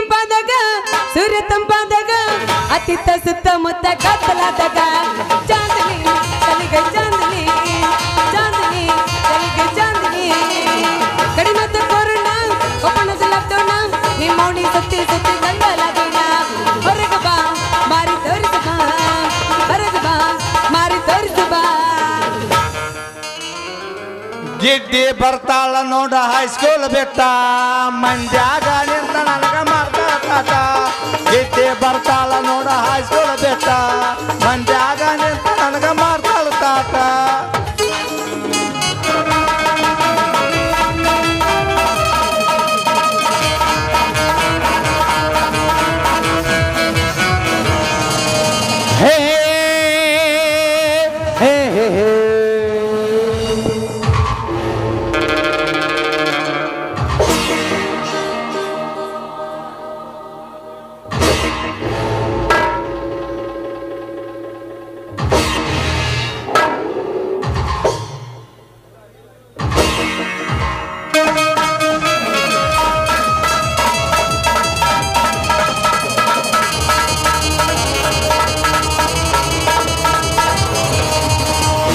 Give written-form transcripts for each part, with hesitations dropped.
ಇಂಪಾದಾಗ ಸೂರ್ಯ ತಂಪಾದಾಗ ಅತಿತ್ತ ಸುತ್ತಮುತ್ತ ಕತ್ತಲಾದಾಗ ಚಾಂದನಿ ತಲೆಗೆ ಚಾಂದನಿ ಚಾಂದನಿ ತಲೆಗೆ ಚಾಂದನಿ ಕಡಿಮೆ ಕೊರೋನಾ ಒಪ್ಪಣದ ಲಾಕ್ಡೌನ್ ನಿಮ್ಮ ಮೌನಿ ಸುತ್ತಿ ಸುತ್ತಿ ದಂಗಲಾಗೋಣ ಹೊರಗೆ ಬಾ ಮಾರಿ ತೋರಿಸ ಬಾ ಹೊರಗೆ ಬಾ ಮಾರಿ ತೋರಿಸ ಬಾ ಗಿಡ್ಡಿ ಬರ್ತಾಳ ನೋಡ ಹೈಸ್ಕೂಲ್ ಬಿಟ್ಟ ಮಂಡ್ಯಾಗ ನಿಂತ ನನಗ ಮಾಡ್ತಾಟ ಗಿಡ್ಡಿ ಬರ್ತಾಳ ನೋಡ ಹೈಸ್ಕೂಲ್ ಬಿಟ್ಟ ಮಂಡ್ಯಾಗ ನಿಂತ ನನಗ ಮಾಡ್ತಾಳ ತಾಟ ಹೇ ಹೇ ಹೇ ಹೇ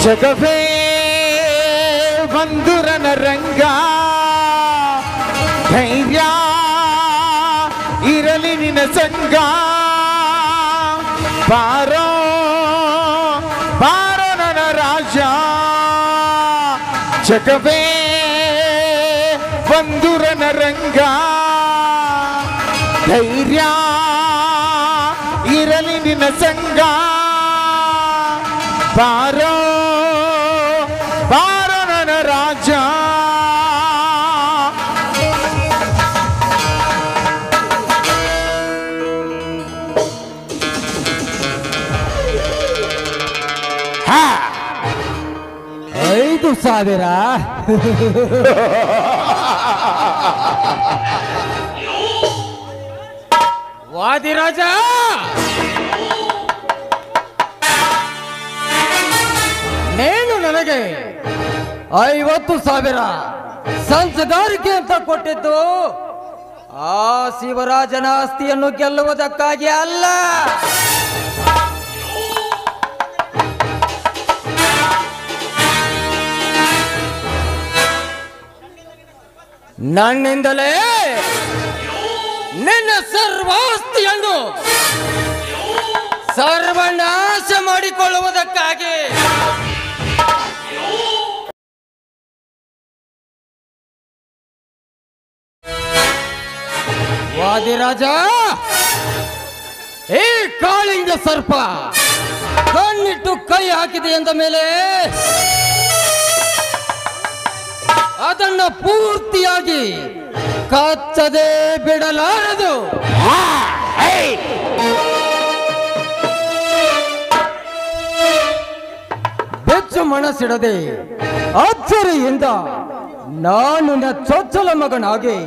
ಜಗವೇ ಬಂಧುರನ ರಂಗ ಧೈರ್ಯ ಇರಲಿ ನಿನ್ನ ಸಂಗ ಬಾರೋ ಬಾರೋ ನನ್ನ ರಾಜ ಜಗವೇ ಬಂಧುರನ ರಂಗ ಧೈರ್ಯ ಇರಲಿ ನಿನ್ನ ಸಂಗ ಬಾರೋ ಬಾರೋ ನನ್ನ ರಾಜ $5,000 ವಾದಿರಾಜ ನೇನು ನನಗೆ 50,000 ಸಂಸಗಾರಿಕೆ ಅಂತ ಕೊಟ್ಟಿದ್ದು ಆ ಶಿವರಾಜನ ಆಸ್ತಿಯನ್ನು ಗೆಲ್ಲುವುದಕ್ಕಾಗಿ ಅಲ್ಲ ನನ್ನಿಂದಲೇ ನಿನ್ನ ಸರ್ವಾಸ್ತಿಯನ್ನು ಸರ್ವನಾಶ ಮಾಡಿಕೊಳ್ಳುವುದಕ್ಕಾಗಿ ವಾದಿರಾಜ ಈ ಕಾಳಿಂಗ ಸರ್ಪ ಕಣ್ಣಿಟ್ಟು ಕೈ ಹಾಕಿದೆ ಎಂದ ಮೇಲೆ ಅದನ್ನ ಪೂರ್ತಿಯಾಗಿ ಕಚ್ಚದೆ ಬಿಡಲಾರದು ಬೆಚ್ಚು ಮನಸ್ಸಿಡದೆ ಅಚ್ಚರಿಯಿಂದ ನಾನು ಚೊಚ್ಚಲ ಮಗನಾಗಿ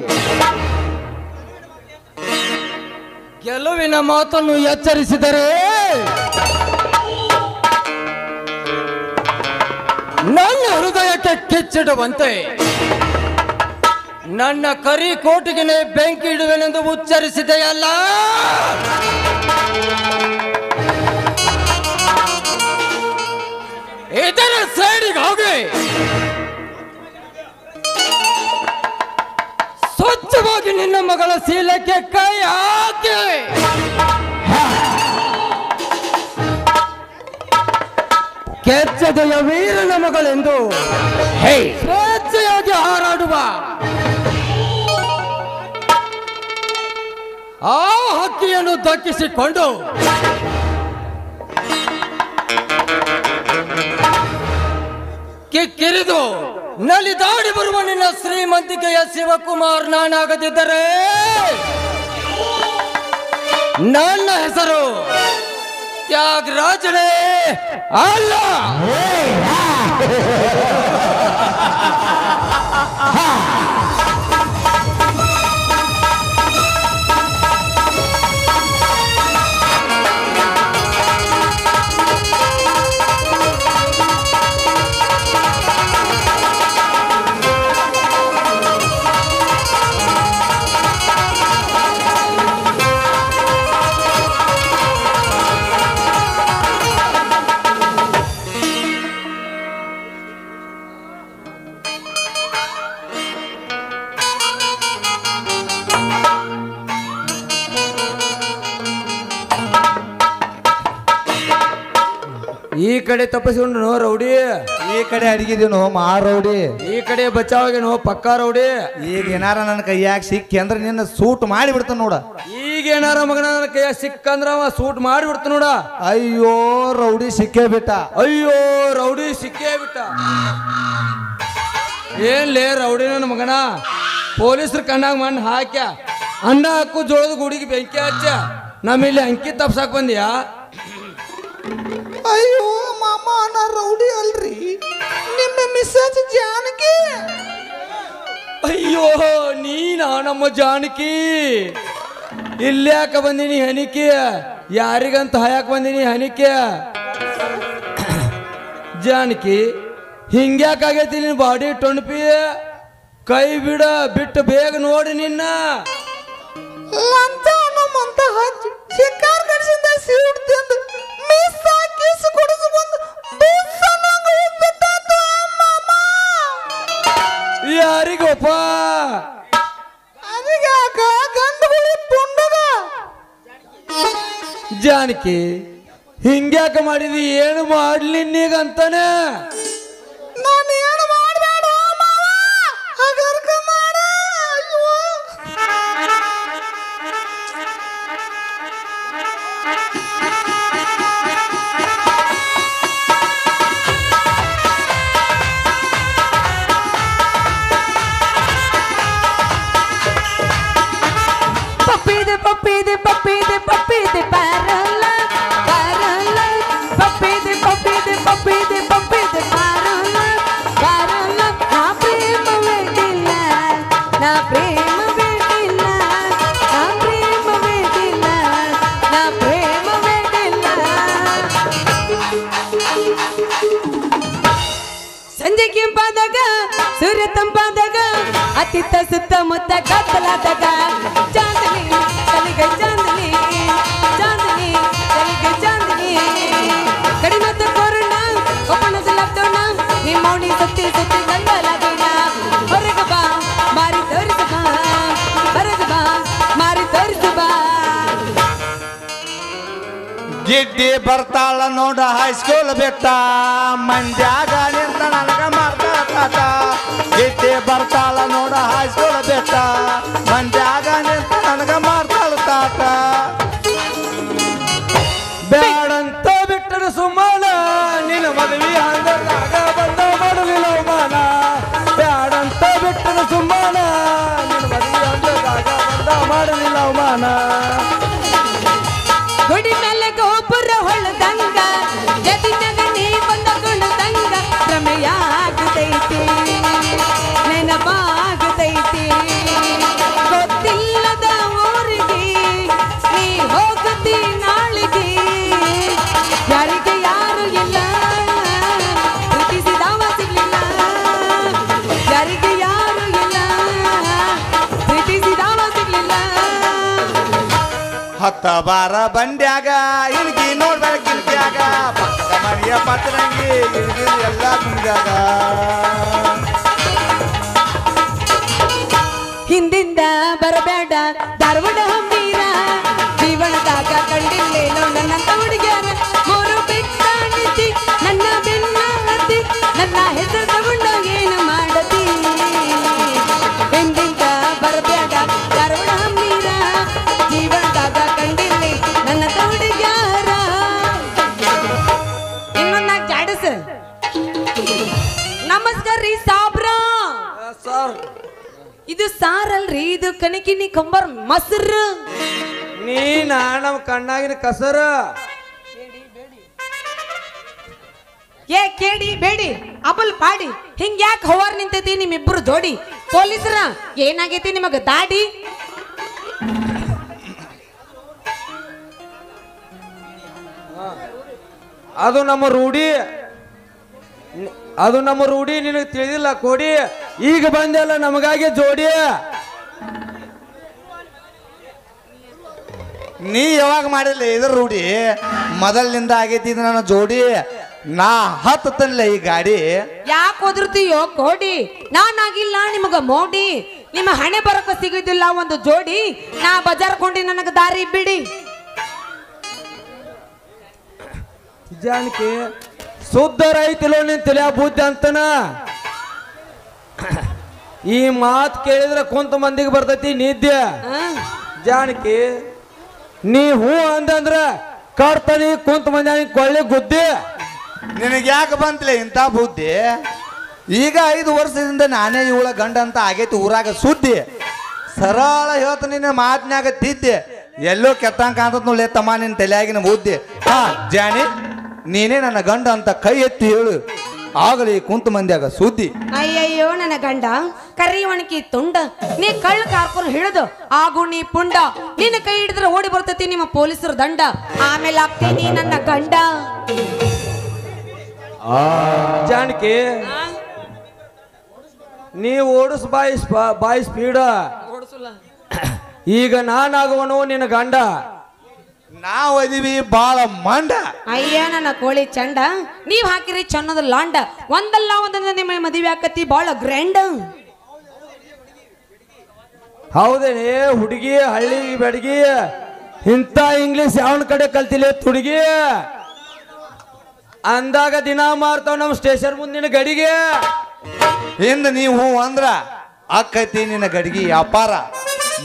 ಗೆಲುವಿನ ಮಾತನ್ನು ಎಚ್ಚರಿಸಿದರೆ ನನ್ನ ಹೃದಯಕ್ಕೆ ಕಿಚ್ಚಿಡುವಂತೆ ನನ್ನ ಕರಿ ಕೋಟಿಗೆ ಬೆಂಕಿ ಇಡುವೆನೆಂದು ಉಚ್ಚರಿಸಿದೆಯಲ್ಲ ಇದರ ಸೈಡಿಗೆ ಹೋಗಿ ಸ್ವಚ್ಛವಾಗಿ ನಿನ್ನ ಮಗಳ ಶೀಲಕ್ಕೆ ಕೈ ಹಾಕಿ ಕೆಚ್ಚದೆಯ ವೀರನ ಮಗಳೆಂದು ಸ್ವೇಚ್ಛೆಯಾಗಿ ಹಾರಾಡುವ ಆ ಹಕ್ಕಿಯನ್ನು ದಕ್ಕಿಸಿಕೊಂಡು ಕಿಕ್ಕಿರಿದು ನಲಿದಾಡಿ ಬರುವ ನಿನ್ನ ಶ್ರೀಮಂತಿಕೆಯ ಶಿವಕುಮಾರ್ ನಾನಾಗದಿದ್ದರೆ ನನ್ನ ಹೆಸರು ತ್ಯಾಗರಾಜನೇ ಅಲ್ಲ. ಈ ಕಡೆ ತಪ್ಪಿಸ್ಕೊಂಡು ರೌಡಿ, ಈ ಕಡೆ ಅಡಿಗಿದೀನು ಮಾರೌಡಿ, ಈ ಕಡೆ ಬಚಾವಾಗೇನು ಪಕ್ಕಾ ರೌಡಿ. ಈಗ ಏನಾರ ನನ್ನ ಕೈಯಾಗ ಸಿಕ್ಕಿ ಅಂದ್ರೆ ನಿನ್ನ ಸೂಟ್ ಮಾಡಿ ಬಿಡ್ತಾನ ನೋಡ. ಈಗ ಏನಾರ ಮಗನ ನನ್ನ ಕೈಯ ಸಿಕ್ಕಂದ್ರ ಅವ ಸೂಟ್ ಮಾಡಿಬಿಡ್ತ ನೋಡ. ಅಯ್ಯೋ ರೌಡಿ ಸಿಕ್ಕೇ ಬಿಟ್ಟ. ಅಯ್ಯೋ ರೌಡಿ ಸಿಕ್ಕೇ ಬಿಟ್ಟ. ಏನ್ಲೇ ರೌಡಿ ನನ್ನ ಮಗನ, ಪೊಲೀಸರು ಕಣ್ಣಾಗ ಮಣ್ಣು ಹಾಕ್ಯ ಅಣ್ಣ ಹಾಕು ಜೋಳದ ಗುಡಿಗೆ ಬೆಂಕಿ ಹಚ್ಚ ನಮ್ಮಿಲ್ಲಿ ಅಂಕಿ ತಪ್ಸಾಕ್ ಬಂದ್ಯಾ? ಅಯ್ಯೋ ಮಾಮ ನಾ ರೌಡಿ ಅಲ್ರಿ, ನಿಮ್ಮ ಮಿಸ್ಸಸ್ ಜಾನಕಿ. ಅಯ್ಯೋ ನೀನಾ ನಮ್ಮ ಜಾನಕಿ? ಇಲ್ಯಾಕ ಬಂದಿನಿ ಹನಿಕೆ? ಯಾರಿಗಂತ ಹಾಯಕ್ ಬಂದಿನಿ ಹನಿಕೆ? ಜಾನಕಿ ಹಿಂಗ್ಯಾಕಾಗೈತಿ ನಿನ್ ಬಾಡಿ ಟೊಣಪಿ? ಕೈ ಬಿಡ, ಬಿಟ್ಟು ಬೇಗ ನೋಡಿ ನಿನ್ನ. ಯಾರಿಗೊಪ್ಪ? ಜಾನಕಿ ಹಿಂಗ್ಯಾಕ ಮಾಡಿದಿ? ಏನು ಮಾಡ್ಲಿ ನೀಗಂತಾನೆ? ನಾನು ಏನು ಮಾಡಬೇಡ ಹಗರ್ಕ ಮಾಡ. ಪಪ್ಪಿದೆ ಪಪ್ಪಿದೆ ಪಪ್ಪಿದೆ ಪಪ್ಪಿದೆ ಪಾರಲ್ಲ ಪಾರಲ್ಲ, ಪಪ್ಪಿದೆ ಪಪ್ಪಿದೆ ಪಪ್ಪಿದೆ ಪಪ್ಪಿದೆ ಪಾರಲ್ಲ ಪಾರಲ್ಲ. ನಾ ಪ್ರೇಮ ಬೇಕಿಲ್ಲ, ನಾ ಪ್ರೇಮ ಬೇಕಿಲ್ಲ, ನಾ ಪ್ರೇಮ ಬೇಕಿಲ್ಲ, ನಾ ಪ್ರೇಮ ಬೇಕಿಲ್ಲ. ಸಂಜೆ ಕೆಂಪಾದಾಗ ಸೂರ್ಯ ತಂಪಾದಾಗ ಅತ್ತಿತ್ತ ಸುತ್ತಮುತ್ತ ಕತ್ತಲಾದಾಗ ಚಾಂದನಿ ತಲೆಗೆ ಚಾಂದನಿ, ಚಾಂದನಿ ತಲೆಗೆ ಚಾಂದನಿ. ಕಡಿಮತ್ತ ಕೊರೋಣ ಒಪ್ಪಣದ ಲಾಕ್ಡೌನ, ನಿಮ್ಮ ಮೌನಿ ಸುತ್ತಿ ಸುತ್ತಿ ನಂಗಲಾಗೋಣ. ಹೊರಗೆ ಬಾ ಮಾರಿ ತೋರಿಸು ಬಾ, ಹೊರಗೆ ಬಾ ಮಾರಿ ತೋರಿಸು ಬಾ. ಗಿಡ್ಡಿ ಬರ್ತಾಳ ನೋಡ ಹೈಸ್ಕೂಲ್ ಬೆಟ್ಟ, ಮಂಡ್ಯಾಗ ನಿಂತ ನನಗ ಮಾಡ್ತಾಳ. ಗಿಡ್ಡಿ ಬರ್ತಾಳ ನೋಡ ಹೈಸ್ಕೂಲ್ ಬೆಟ್ಟ, ಮಂಡ್ಯಾಗ ನಿಂತ ನನಗ ಮಾಡ್ತಾಳ ತಾಟ. ಬ್ಯಾಡಂತ ಬಿಟ್ಟರ ಸುಮ್ಮನ, ನಿನ್ನ ಮದುವೆ ಹಂಗಾಗ ಬಂದ ಮಾಡಲಿಲ್ಲ ಅವಮಾನ. ಬ್ಯಾಡಂತ ಬಿಟ್ಟರ ಸುಮ್ಮನ, ನಿನ್ನ ಮದುವೆ ಹಂಗಾಗ ಬಂದ ಮಾಡಲಿಲ್ಲ ಅವಮಾನ. ಗುಡಿ ಮೇಲೆ ಗೋಪುರ ಹೊಳದಂಗ, ಜದಿನಾಗ ನೀ ಬಂದ ಗುಣದಂಗ. ಪ್ರಮೇಯ ಆಗತೈತಿ, ನೆನಪಾಗತೈತಿ, ಗೊತ್ತಿಲ್ಲದ ಊರಿಗೆ ನೀ ಹೋಗುತ್ತಿ ನಾಳಿಗೆ. ಯಾರಿಗೆ ಯಾರು ಇಲ್ಲ, ಪ್ರೀತಿಸಿದವ ಸಿಗ್ಲಿಲ್ಲ. ಯಾರಿಗೆ ಯಾರು ಇಲ್ಲ, ಪ್ರೀತಿಸಿದವ ಸಿಗ್ಲಿಲ್ಲ. ಹತ್ತ ಬಾರ ಬಂಡ್ಯಾಗ ಇಳ್ಗಿ ನೋಡ್ಬೇಡ ಗಿಲ್ಕ್ಯಾಗ, ಪಕ್ಕದ ಮನೆಯ ಪತ್ರಂಗಿ ಇಳ್ಗಿ ಎಲ್ಲ ತುಂಬ್ಯಾಗ. ಹಿಂದಿಂದ ಬರಬೇಡ ಧಾರವಾಡ ಹಮ್ಮೀರ, ಜೀವನದಾಗ ಕಂಡಿಲ್ಲೇನೋ ನನ್ನಂತ ಹುಡುಗ್ಯಾರ. ಮೂರು ಬೆಟ್ಟ ನಿಂತಿ ನನ್ನ ಬೆನ್ನ ಹತ್ತಿ, ನನ್ನ ಹೆಸರು ತಗೊಂಡು ಏನು ಮಾಡತಿ? ಹಿಂದಿಂದ ಬರಬೇಡ ಧಾರವಾಡ ಹಮ್ಮೀರ, ಜೀವನದಾಗ ಕಂಡಿಲ್ಲಿ ನನ್ನಂತ ಹುಡುಗ್ಯಾರ. ಇನ್ನೊಂದು ನಾಲ್ಕು ಜಾಡಸ. ನಮಸ್ಕಾರ ರೀ ಸಾಬ್ರ. ಸರ್ ಇದು ಸಾರಲ್ರಿ, ಇದು ಕಣಕಿನಿ ಕಂಬರ್ ಮೊಸರು. ನೀನ ನಮ್ಮ ಕಣ್ಣಾಗಿನ ಕಸರ. ಏ ಕೇಡಿ ಬೇಡಿ ಅಬಲ್ ಪಾಡಿ, ಹಿಂಗ್ ಯಾಕೆ ಹವಾರ್ ನಿಂತೈತಿ ನಿಮ್ಮಿಬ್ರು ಜೋಡಿ? ಪೊಲೀಸರ ಏನಾಗೈತಿ ನಿಮಗ ದಾಡಿ? ಅದು ನಮ್ಮ ರೂಢಿ, ಅದು ನಮ್ಮ ರೂಢಿ. ನಿನಗೆ ತಿಳಿದಿಲ್ಲ ಕೋಡಿ, ಈಗ ಬಂದೆಲ್ಲ ನಮಗಾಗಿ ಜೋಡಿ. ನೀ ಯಾವಾಗ ಮಾಡಿಲ್ಲ ಇದ್ರ ರೂಢಿ? ಮೊದಲಿನಿಂದ ಆಗೈತಿ ಇದು ನನ್ನ ಜೋಡಿ. ನಾ ಹತ್ತಲ್ಲ ಈ ಗಾಡಿ. ಯಾಕೆ ಒದರ್ತೀಯೋ ಕೋಡಿ? ನಾನಾಗಿಲ್ಲ ನಿಮಗ ಮೋಡಿ. ನಿಮ್ಮ ಹಣೆ ಬರಕ ಸಿಗುದಿಲ್ಲ ಒಂದು ಜೋಡಿ. ನಾ ಬಜಾರ್ ಕೊಂಡಿ ನನಗ ದಾರಿ ಬಿಡಿ. ಜಾನಕಿ ಶುದ್ಧ ರೈತಿಲೋ ನಿನ್ ತಲೆ ಬುದ್ಧಿ ಅಂತನ ಈ ಮಾತು ಕೇಳಿದ್ರೆ ಕುಂತ ಮಂದಿಗೆ ಬರ್ತೈತಿ ನಿದ್ದೆ ಜಾನಕಿ ನೀ ಹೂ ಅಂದಂದ್ರ ಕರ್ತನಿ ಕುಂತ ಮಂದಿ ಕೊಳ್ಳಿ ಗುದ್ದಿ ನಿನಗೆ ಯಾಕೆ ಬಂತಲೇ ಇಂಥ ಬುದ್ಧಿ ಈಗ 5 ವರ್ಷದಿಂದ ನಾನೇ ಇವಳ ಗಂಡ ಅಂತ ಆಗೈತಿ ಊರಾಗ ಸುದ್ದಿ ಸರಳ ಹೇಳ್ತ ನಿನ್ನ ಮಾತಿನಾಗ ತಿದ್ದೆ ಎಲ್ಲೋ ಕೆಟ್ಟಂಗೆ ಕಾಣ್ತದ ನೋಡ್ಲೆ ತಮ್ಮ ನಿನ್ನ ತಲೆಯಾಗಿನ ಬುದ್ಧಿ ಹಾ ಜಾನಿ ನೀನೇ ನನ್ನ ಗಂಡ ಅಂತ ಕೈ ಎತ್ತಿ ಹೇಳು ಆಗಲಿ ಕುಂತ ಮಂದ್ಯಾಗ ಸುದ್ದಿ. ಅಯ್ಯಯ್ಯೋ ನನ್ನ ಗಂಡ ಕರಿ ಒಣಕಿ ತುಂಡ ನೀ ಕಳ್ಳ ಕಾರ್ಕೊಂಡು ಹಿಡಿದು ಆಗು ನೀ ಪುಂಡ ನಿನ್ನ ಕೈ ಹಿಡಿದ್ರೆ ಓಡಿ ಬರ್ತೈತಿ ನಿಮ್ಮ ಪೊಲೀಸರ ದಂಡ ಆಮೇಲೆ ಆಗ್ತೀನಿ ನನ್ನ ಗಂಡ. ಜಾನಕಿ ನೀ ಓಡಿಸ್ ಬಾಯಿ ಸ್ಪೀಡ ಈಗ ನಾನಾಗುವನು ನಿನ್ನ ಗಂಡ ನಾವ್ ಅದೀವಿ ಬಾಳ ಮಂಡ. ಅಯ್ಯ ನನ್ನ ಕೋಳಿ ಚಂಡ ನೀವ್ ಹಾಕಿರಿ ಚನ್ನದ ಲಾಂಡ ಒಂದಲ್ಲ ಒಂದೊಂದು ನಿಮ್ಮ ಮದುವೆ ಆಕತಿ ಬಾಳ ಗ್ರ್ಯಾಂಡ್. ಹೌದೇನೆ ಹುಡುಗಿ ಹಳ್ಳಿ ಬೆಡಗಿ ಇಂಥ ಇಂಗ್ಲಿಷ್ ಯಾವನ ಕಡೆ ಕಲ್ತಿಲ್ಲ ತುಡುಗಿ ಅಂದಾಗ ದಿನ ಮಾರ್ತಾವ ನಮ್ಮ ಸ್ಟೇಷನ್ ಮುಂದಿನ ಗಡಿಗೆ ಹಿಂದ ನೀವು ಅಂದ್ರ ಅಕ್ಕೈತಿ ನಿನ್ನ ಗಡಿಗೆ ವ್ಯಾಪಾರ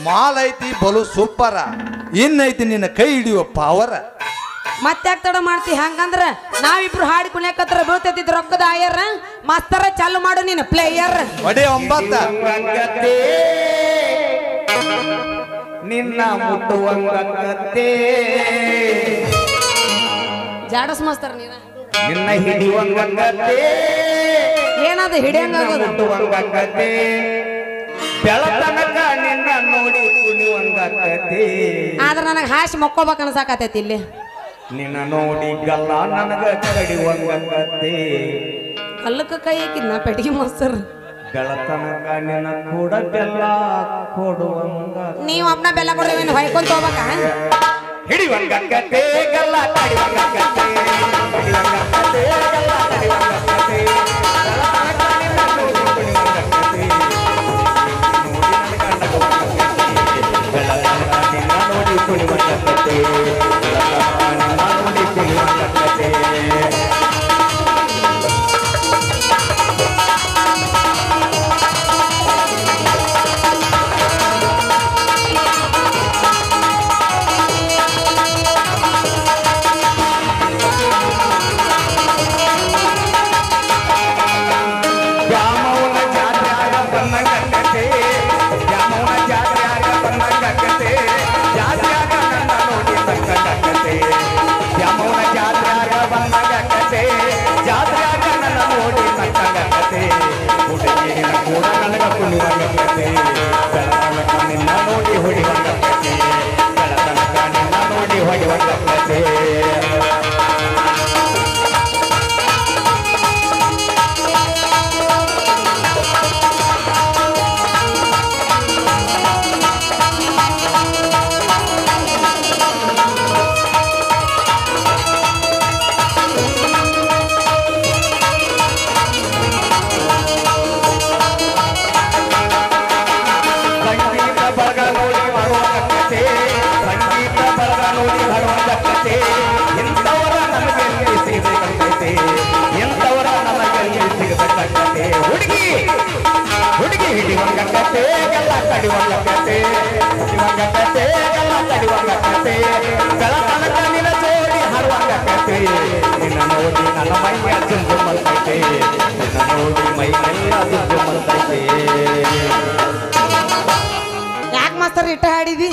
ಮಾಲ್ ಐತಿ ಬಲು ಸೂಪರ ಇನ್ನೈತಿ ನಿನ್ನ ಕೈ ಹಿಡಿಯುವ ಪಾವರ. ಮತ್ತೆ ತಡ ಮಾಡ್ತಿ ಹಂಗಂದ್ರ ನಾವಿಬ್ರು ಹಾಡಿ ಕುಣ್ಯಾಕತ್ರ ಬೀಳ್ತೈತಿ ರೊಕ್ಕದ ಆಯರ್ ಮಾಸ್ತರ ಚಾಲು ಮಾಡು ನೀನು ಪ್ಲೇಯರ್. ಒಡೆ 9 ನಿನ್ನ ಮುಟ್ಟುವಂಗತ್ತೆ ಜಾಡಸ್ ಮಾಸ್ತರ ನೀನ ನಿನ್ನ ಹಿಡಿಯುವಂಗತ್ತೆ ಏನದು ಹಿಡಿಯಂಗಾಗೋದು ಮುಟ್ಟುವಂಗತ್ತೆ ಬೆಳತನಕ ನಿನ್ನ ನೋಡಿ ಕುಣಿಯುವಂಗತ್ತೆ ಆದ್ರ ನನಗೆ ಹಾಸಿ ಮಕ್ಕೋಬೇಕು ಅನ್ಸಾಕತೈತಿ ಇಲ್ಲಿ ನಿನ್ನ ನೋಡಿ ಗಲ್ಲ ನನಗ ಕಡಿಯುವಂಗತ್ತೆ ಕಲ್ಲಕ್ಕ ಕೈ ಹಾಕಿದ್ನ ಪೆಟ್ಟಿಗೆ ಮಾಸ್ತರ್ ಬೆಳತನಕ ನಿನ್ನ ಕೂಡ ಬೆಲ್ಲ ಕೊಡುವಂಗ ನೀವ್ ಅಪ್ನ ಬೆಲ್ಲ ಕೊಡ್ರಿ ಹೊಯ್ಕೊಂತ ಹೋಗ್ಬೇಕ ಹಿಡಿಯುವಂಗತ್ತೆ ಗಲ್ಲ ಕಡಿಯುವಂಗತ್ತೆ ಹಿಡಿಯುವಂಗತ್ತೆ ಗಲ್ಲ ಕಡಿಯುವಂಗತ್ತೆ ಬೆಳತನಕ ನಿನ್ನ ನೋಡಿ ಕುಣಿಯುವಂಗತ್ತೆ ಬೆಳತನಕ ನಿನ್ನ ನೋಡಿ ಕುಣಿಯುವಂಗತ್ತೆ ಬೆಳತನಕ ನಿನ್ನ ನೋಡಿ ಕುಣಿಯುವಂಗತ್ತೆ ಯಾಕೆ ಮಾಸ್ತರ್ ಇಟ್ಟ ಹಾಡಿದಿ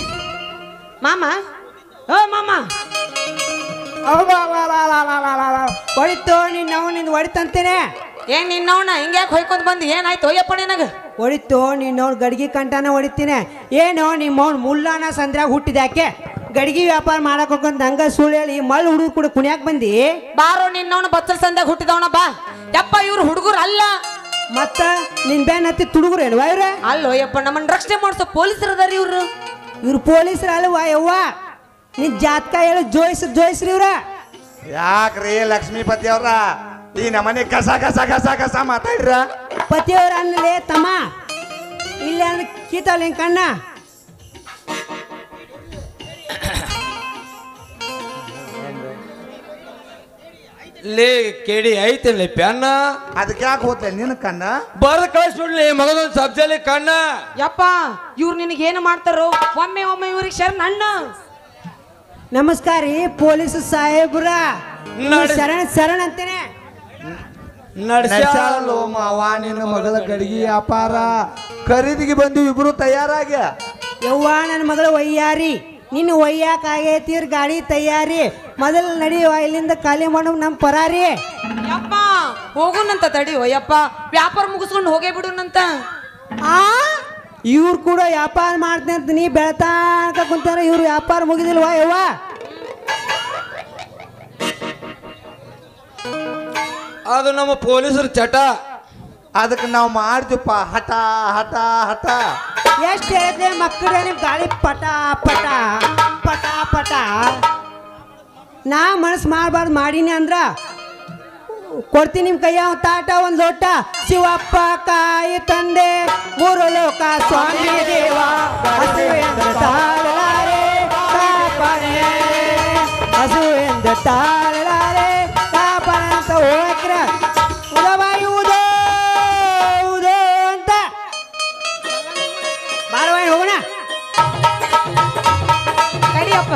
ಮಾಮ ಓ ಮಾಮ ಹೊಡಿತು ನಿನ್ನ ಹೊಡಿತಂತೇನೆ ಏನ್ ನಿನ್ನವನ ಹಿಂಗ್ಯಾಕೆ ಹೊಯ್ಕೊಂಡ್ ಬಂದು ಏನಾಯ್ತು ಒಯ್ಯಪ್ಪ ನಿನಗ ಹೊಡಿತು ನಿನ್ನವ್ನು ಗಡಿಗೆ ಕಂಟಾನ ಹೊಡಿತೀನಿ ಏನು ನಿಮ್ಮವ್ನು ಮುಲ್ಲಾನ ಸಂದ್ರಾಗ ಹುಟ್ಟಿದಾಕೆ ಗಡಿಗೆ ವ್ಯಾಪಾರ ಮಾಡಕ್ ಹೋಗಂತ ಹಂಗ ಸುಳ್ಳು ಹೇಳಿ ಮಳ್ ಹುಡುಗ ಕೂಡ ಕುಣಿಯಾಕ ಬಂದಿ ಬಾರೋ ನಿನ್ನವನ ಬಚ್ಚಲ್ ಸಂದಾಗ ಹುಟ್ಟಿದವನ ಬಾ ಯಪ್ಪ ಇವ್ರು ಹುಡುಗರು ಅಲ್ಲ ಮತ್ತ ನಿನ್ ಬೇನ್ ಹತ್ತಿ ತುಡುಗ್ರು ಏನು ಇವ್ರ ಅಲ್ಲೋ ಯಪ್ಪ ನಮ್ಮನ್ನ ರಕ್ಷಣೆ ಮಾಡಿಸೋ ಪೊಲೀಸರು ಅದಾರಿ ಇವ್ರು ಪೊಲೀಸರು ಅಲ್ವಾ ಯವ್ವ ನಿನ್ ಜಾತಕ ಹೇಳು ಜೋಯಿಸ್ರಿ ಇವ್ರ ಯಾಕ್ರಿ ಲಕ್ಷ್ಮೀಪತಿ ಅವ್ರ ಈ ನಮ್ಮನೆ ಕಸ ಕಸ ಕಸ ಕಸ ಮಾತಾಡ್ರ ಪತಿಯವ್ರ ಅನ್ನಲೇ ತಮ್ಮ ಇಲ್ಲ ಕೀತಲ್ಲ ಹಿಂಗ್ ಕಣ್ಣ ಲೇ ಕೇಳಿ ಐತೇನ್ಲಿ ಪೆನ್ನ ಅದಕ್ಕೆ ಯಾಕೆ ಹೋಗ್ತೇ ನಿನ್ನ ಕಣ್ಣ ಬರ್ದ ಕಳಿಸ್ಬಿಡ್ಲಿ ಮಗದೊಂದು ಸಬ್ಜಲ್ಲಿ ಕಣ್ಣ ಯಪ್ಪ ಇವ್ರು ನಿನಗೆ ಏನು ಮಾಡ್ತಾರೋ ಒಮ್ಮೆ ಒಮ್ಮೆ ಇವ್ರಿಗೆ ಶರಣ್ ಅಣ್ಣ. ನಮಸ್ಕಾರ ರೀ ಪೊಲೀಸ್ ಸಾಹೇಬ್ರ ನಡ್- ಶರಣ್ ಅಂತೇನೆ. ನಡ್ಸ್ಯಾಳಲ್ಲೋ ಮಾವ ನಿನ್ನ ಮಗಳ ಗಡಿಗೆ ವ್ಯಾಪಾರ ಖರೀದಿಗೆ ಬಂದು ಇಬ್ರು ತಯಾರಾಗ್ಯ ಯವ್ವ ನನ್ನ ಮಗಳ ವಯ್ಯಾರಿ ನಿನ್ನ ಒಯ್ಯಾಕ ಆಗೈತಿರ್ ಗಾಡಿ ತಯಾರಿ ಮೊದಲು ನಡಿಯುವ ಇಲ್ಲಿಂದ ಖಾಲಿ ಮಾಡೋ ನಮ್ಮ ಪರಾರಿ. ಯಪ್ಪ ಹೋಗೋಣಂತ ತಡಿಯೋ ಯಪ್ಪ ವ್ಯಾಪಾರ ಮುಗಿಸ್ಕೊಂಡು ಹೋಗೇ ಬಿಡುನಂತ. ಆ ಇವ್ರು ಕೂಡ ವ್ಯಾಪಾರ ಮಾಡ್ತೀನಿ ಅಂತ ನೀ ಬೆಳತಾಕ ಕುಂತಾರ ಇವ್ರು ವ್ಯಾಪಾರ ಮುಗಿದಿಲ್ವಾ ಯವ್ವ? ಅದು ನಮ್ಮ ಪೊಲೀಸರ ಚಟ. ಅದಕ್ಕೆ ನಾವು ಮಾಡ್ತೀವಪ್ಪ ಹಠ ಹಠ ಹಠ. ಎಷ್ಟು ಹೇಳಿದ್ರೆ ಮಕ್ಕಳ ನಿಮ್ ಗಾಳಿ ಪಟ ಪಟ ಪಟ ಪಟ. ನಾ ಮನಸ್ಸು ಮಾಡಬಾರ್ದು ಮಾಡೀನಿ ಅಂದ್ರ ಕೊಡ್ತೀನಿ ನಿಮ್ಮ ಕೈಯ ಒಂದು ತಾಟ ಒಂದು ಲೋಟ. ಶಿವಪ್ಪ ಕಾಯಿ ತಂದೆ ಮೂರು ಲೋಕ ಸ್ವಾಮಿ ದೇವ ಹಸುವೆಂದ ತಾಳಲಾರೆ ಕಾಪಾನೆ ಹಸುವೆಂದ ತಾಳಲಾರೆ ಕಾಪಾನೆ ಅಂತ ಹೋಗ್ರ ಉದವಾಯಿ ಉದೋ ಉದೋ ಅಂತ ಬಾರವಾಯಿ ಹೋಗೋಣ. ತಡಿಯಪ್ಪ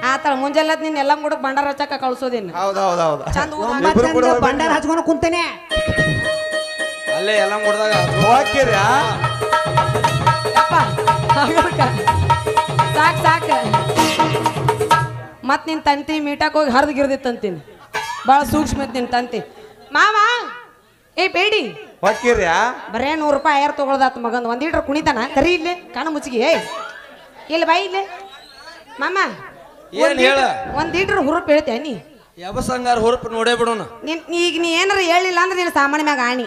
ಆತಳ ಮುಂಜಾನೆ ನಿನ್ನ ಎಲ್ಲ ಮುಡಕ್ ಬಂಡಾರ ಹಚ್ಚಕ ಕಳ್ಸೋದೇನು ಹೌದೌದೌದು ಚಂದ ಒಂಬತ್ತಂದ್ರ ಬಂಡಾರ ಹಚ್ಕೊಂಡು ಕುಂತೇನೆ. ಅಲ್ಲೇ ಎಲ್ಲ ಮುಡ್ದಾಗ ಹೋಗ್ತೀರಾ ಸಾಕ್ ಸಾಕ್ ಮತ್ ನಿನ್ ತಂತಿ ಮೀಟಾಕ್ ಹೋಗಿ ಹರಿದು ಗಿರ್ದಿತ್ತಂತೀನಿ ಭಾಳ ಸೂಕ್ಷ್ಮ ಐತಿ ನಿನ್ ತಂತಿ. ಮಾವ ಏ ಬೇಡಿ ಹೋಗ್ತೀರಾ ಬರೇ ₹100 ಯಾರು ತಗೊಳ್ದಾತ ಮಗಂದು ಒಂದ್ ಲೀಟ್ರ್ ಕುಣಿತಾನ ಕರಿ ಇಲ್ಲೇ ಕಾಣ ಮುಚ್ಚಿಗೆ ಏ ಇಲ್ಲಿ ಬೈ ಇಲ್ಲೇ ಮಾಮ ಏನ್ ಹೇಳ ಒಂದ್ ಲೀಟ್ರ್ ಹುರುಪ್ ಹೇಳ್ತೇ ನೀ ಯಾವ ಸಂಗಾರ ಹುರುಪ್ ನೋಡೇ ಬಿಡೋಣ. ಈಗ ನೀ ಏನಾರ ಹೇಳಿಲ್ಲ ಅಂದ್ರೆ ನೀನು ಸಾಮಾನ್ಯ ಮ್ಯಾಗ ಆಣಿ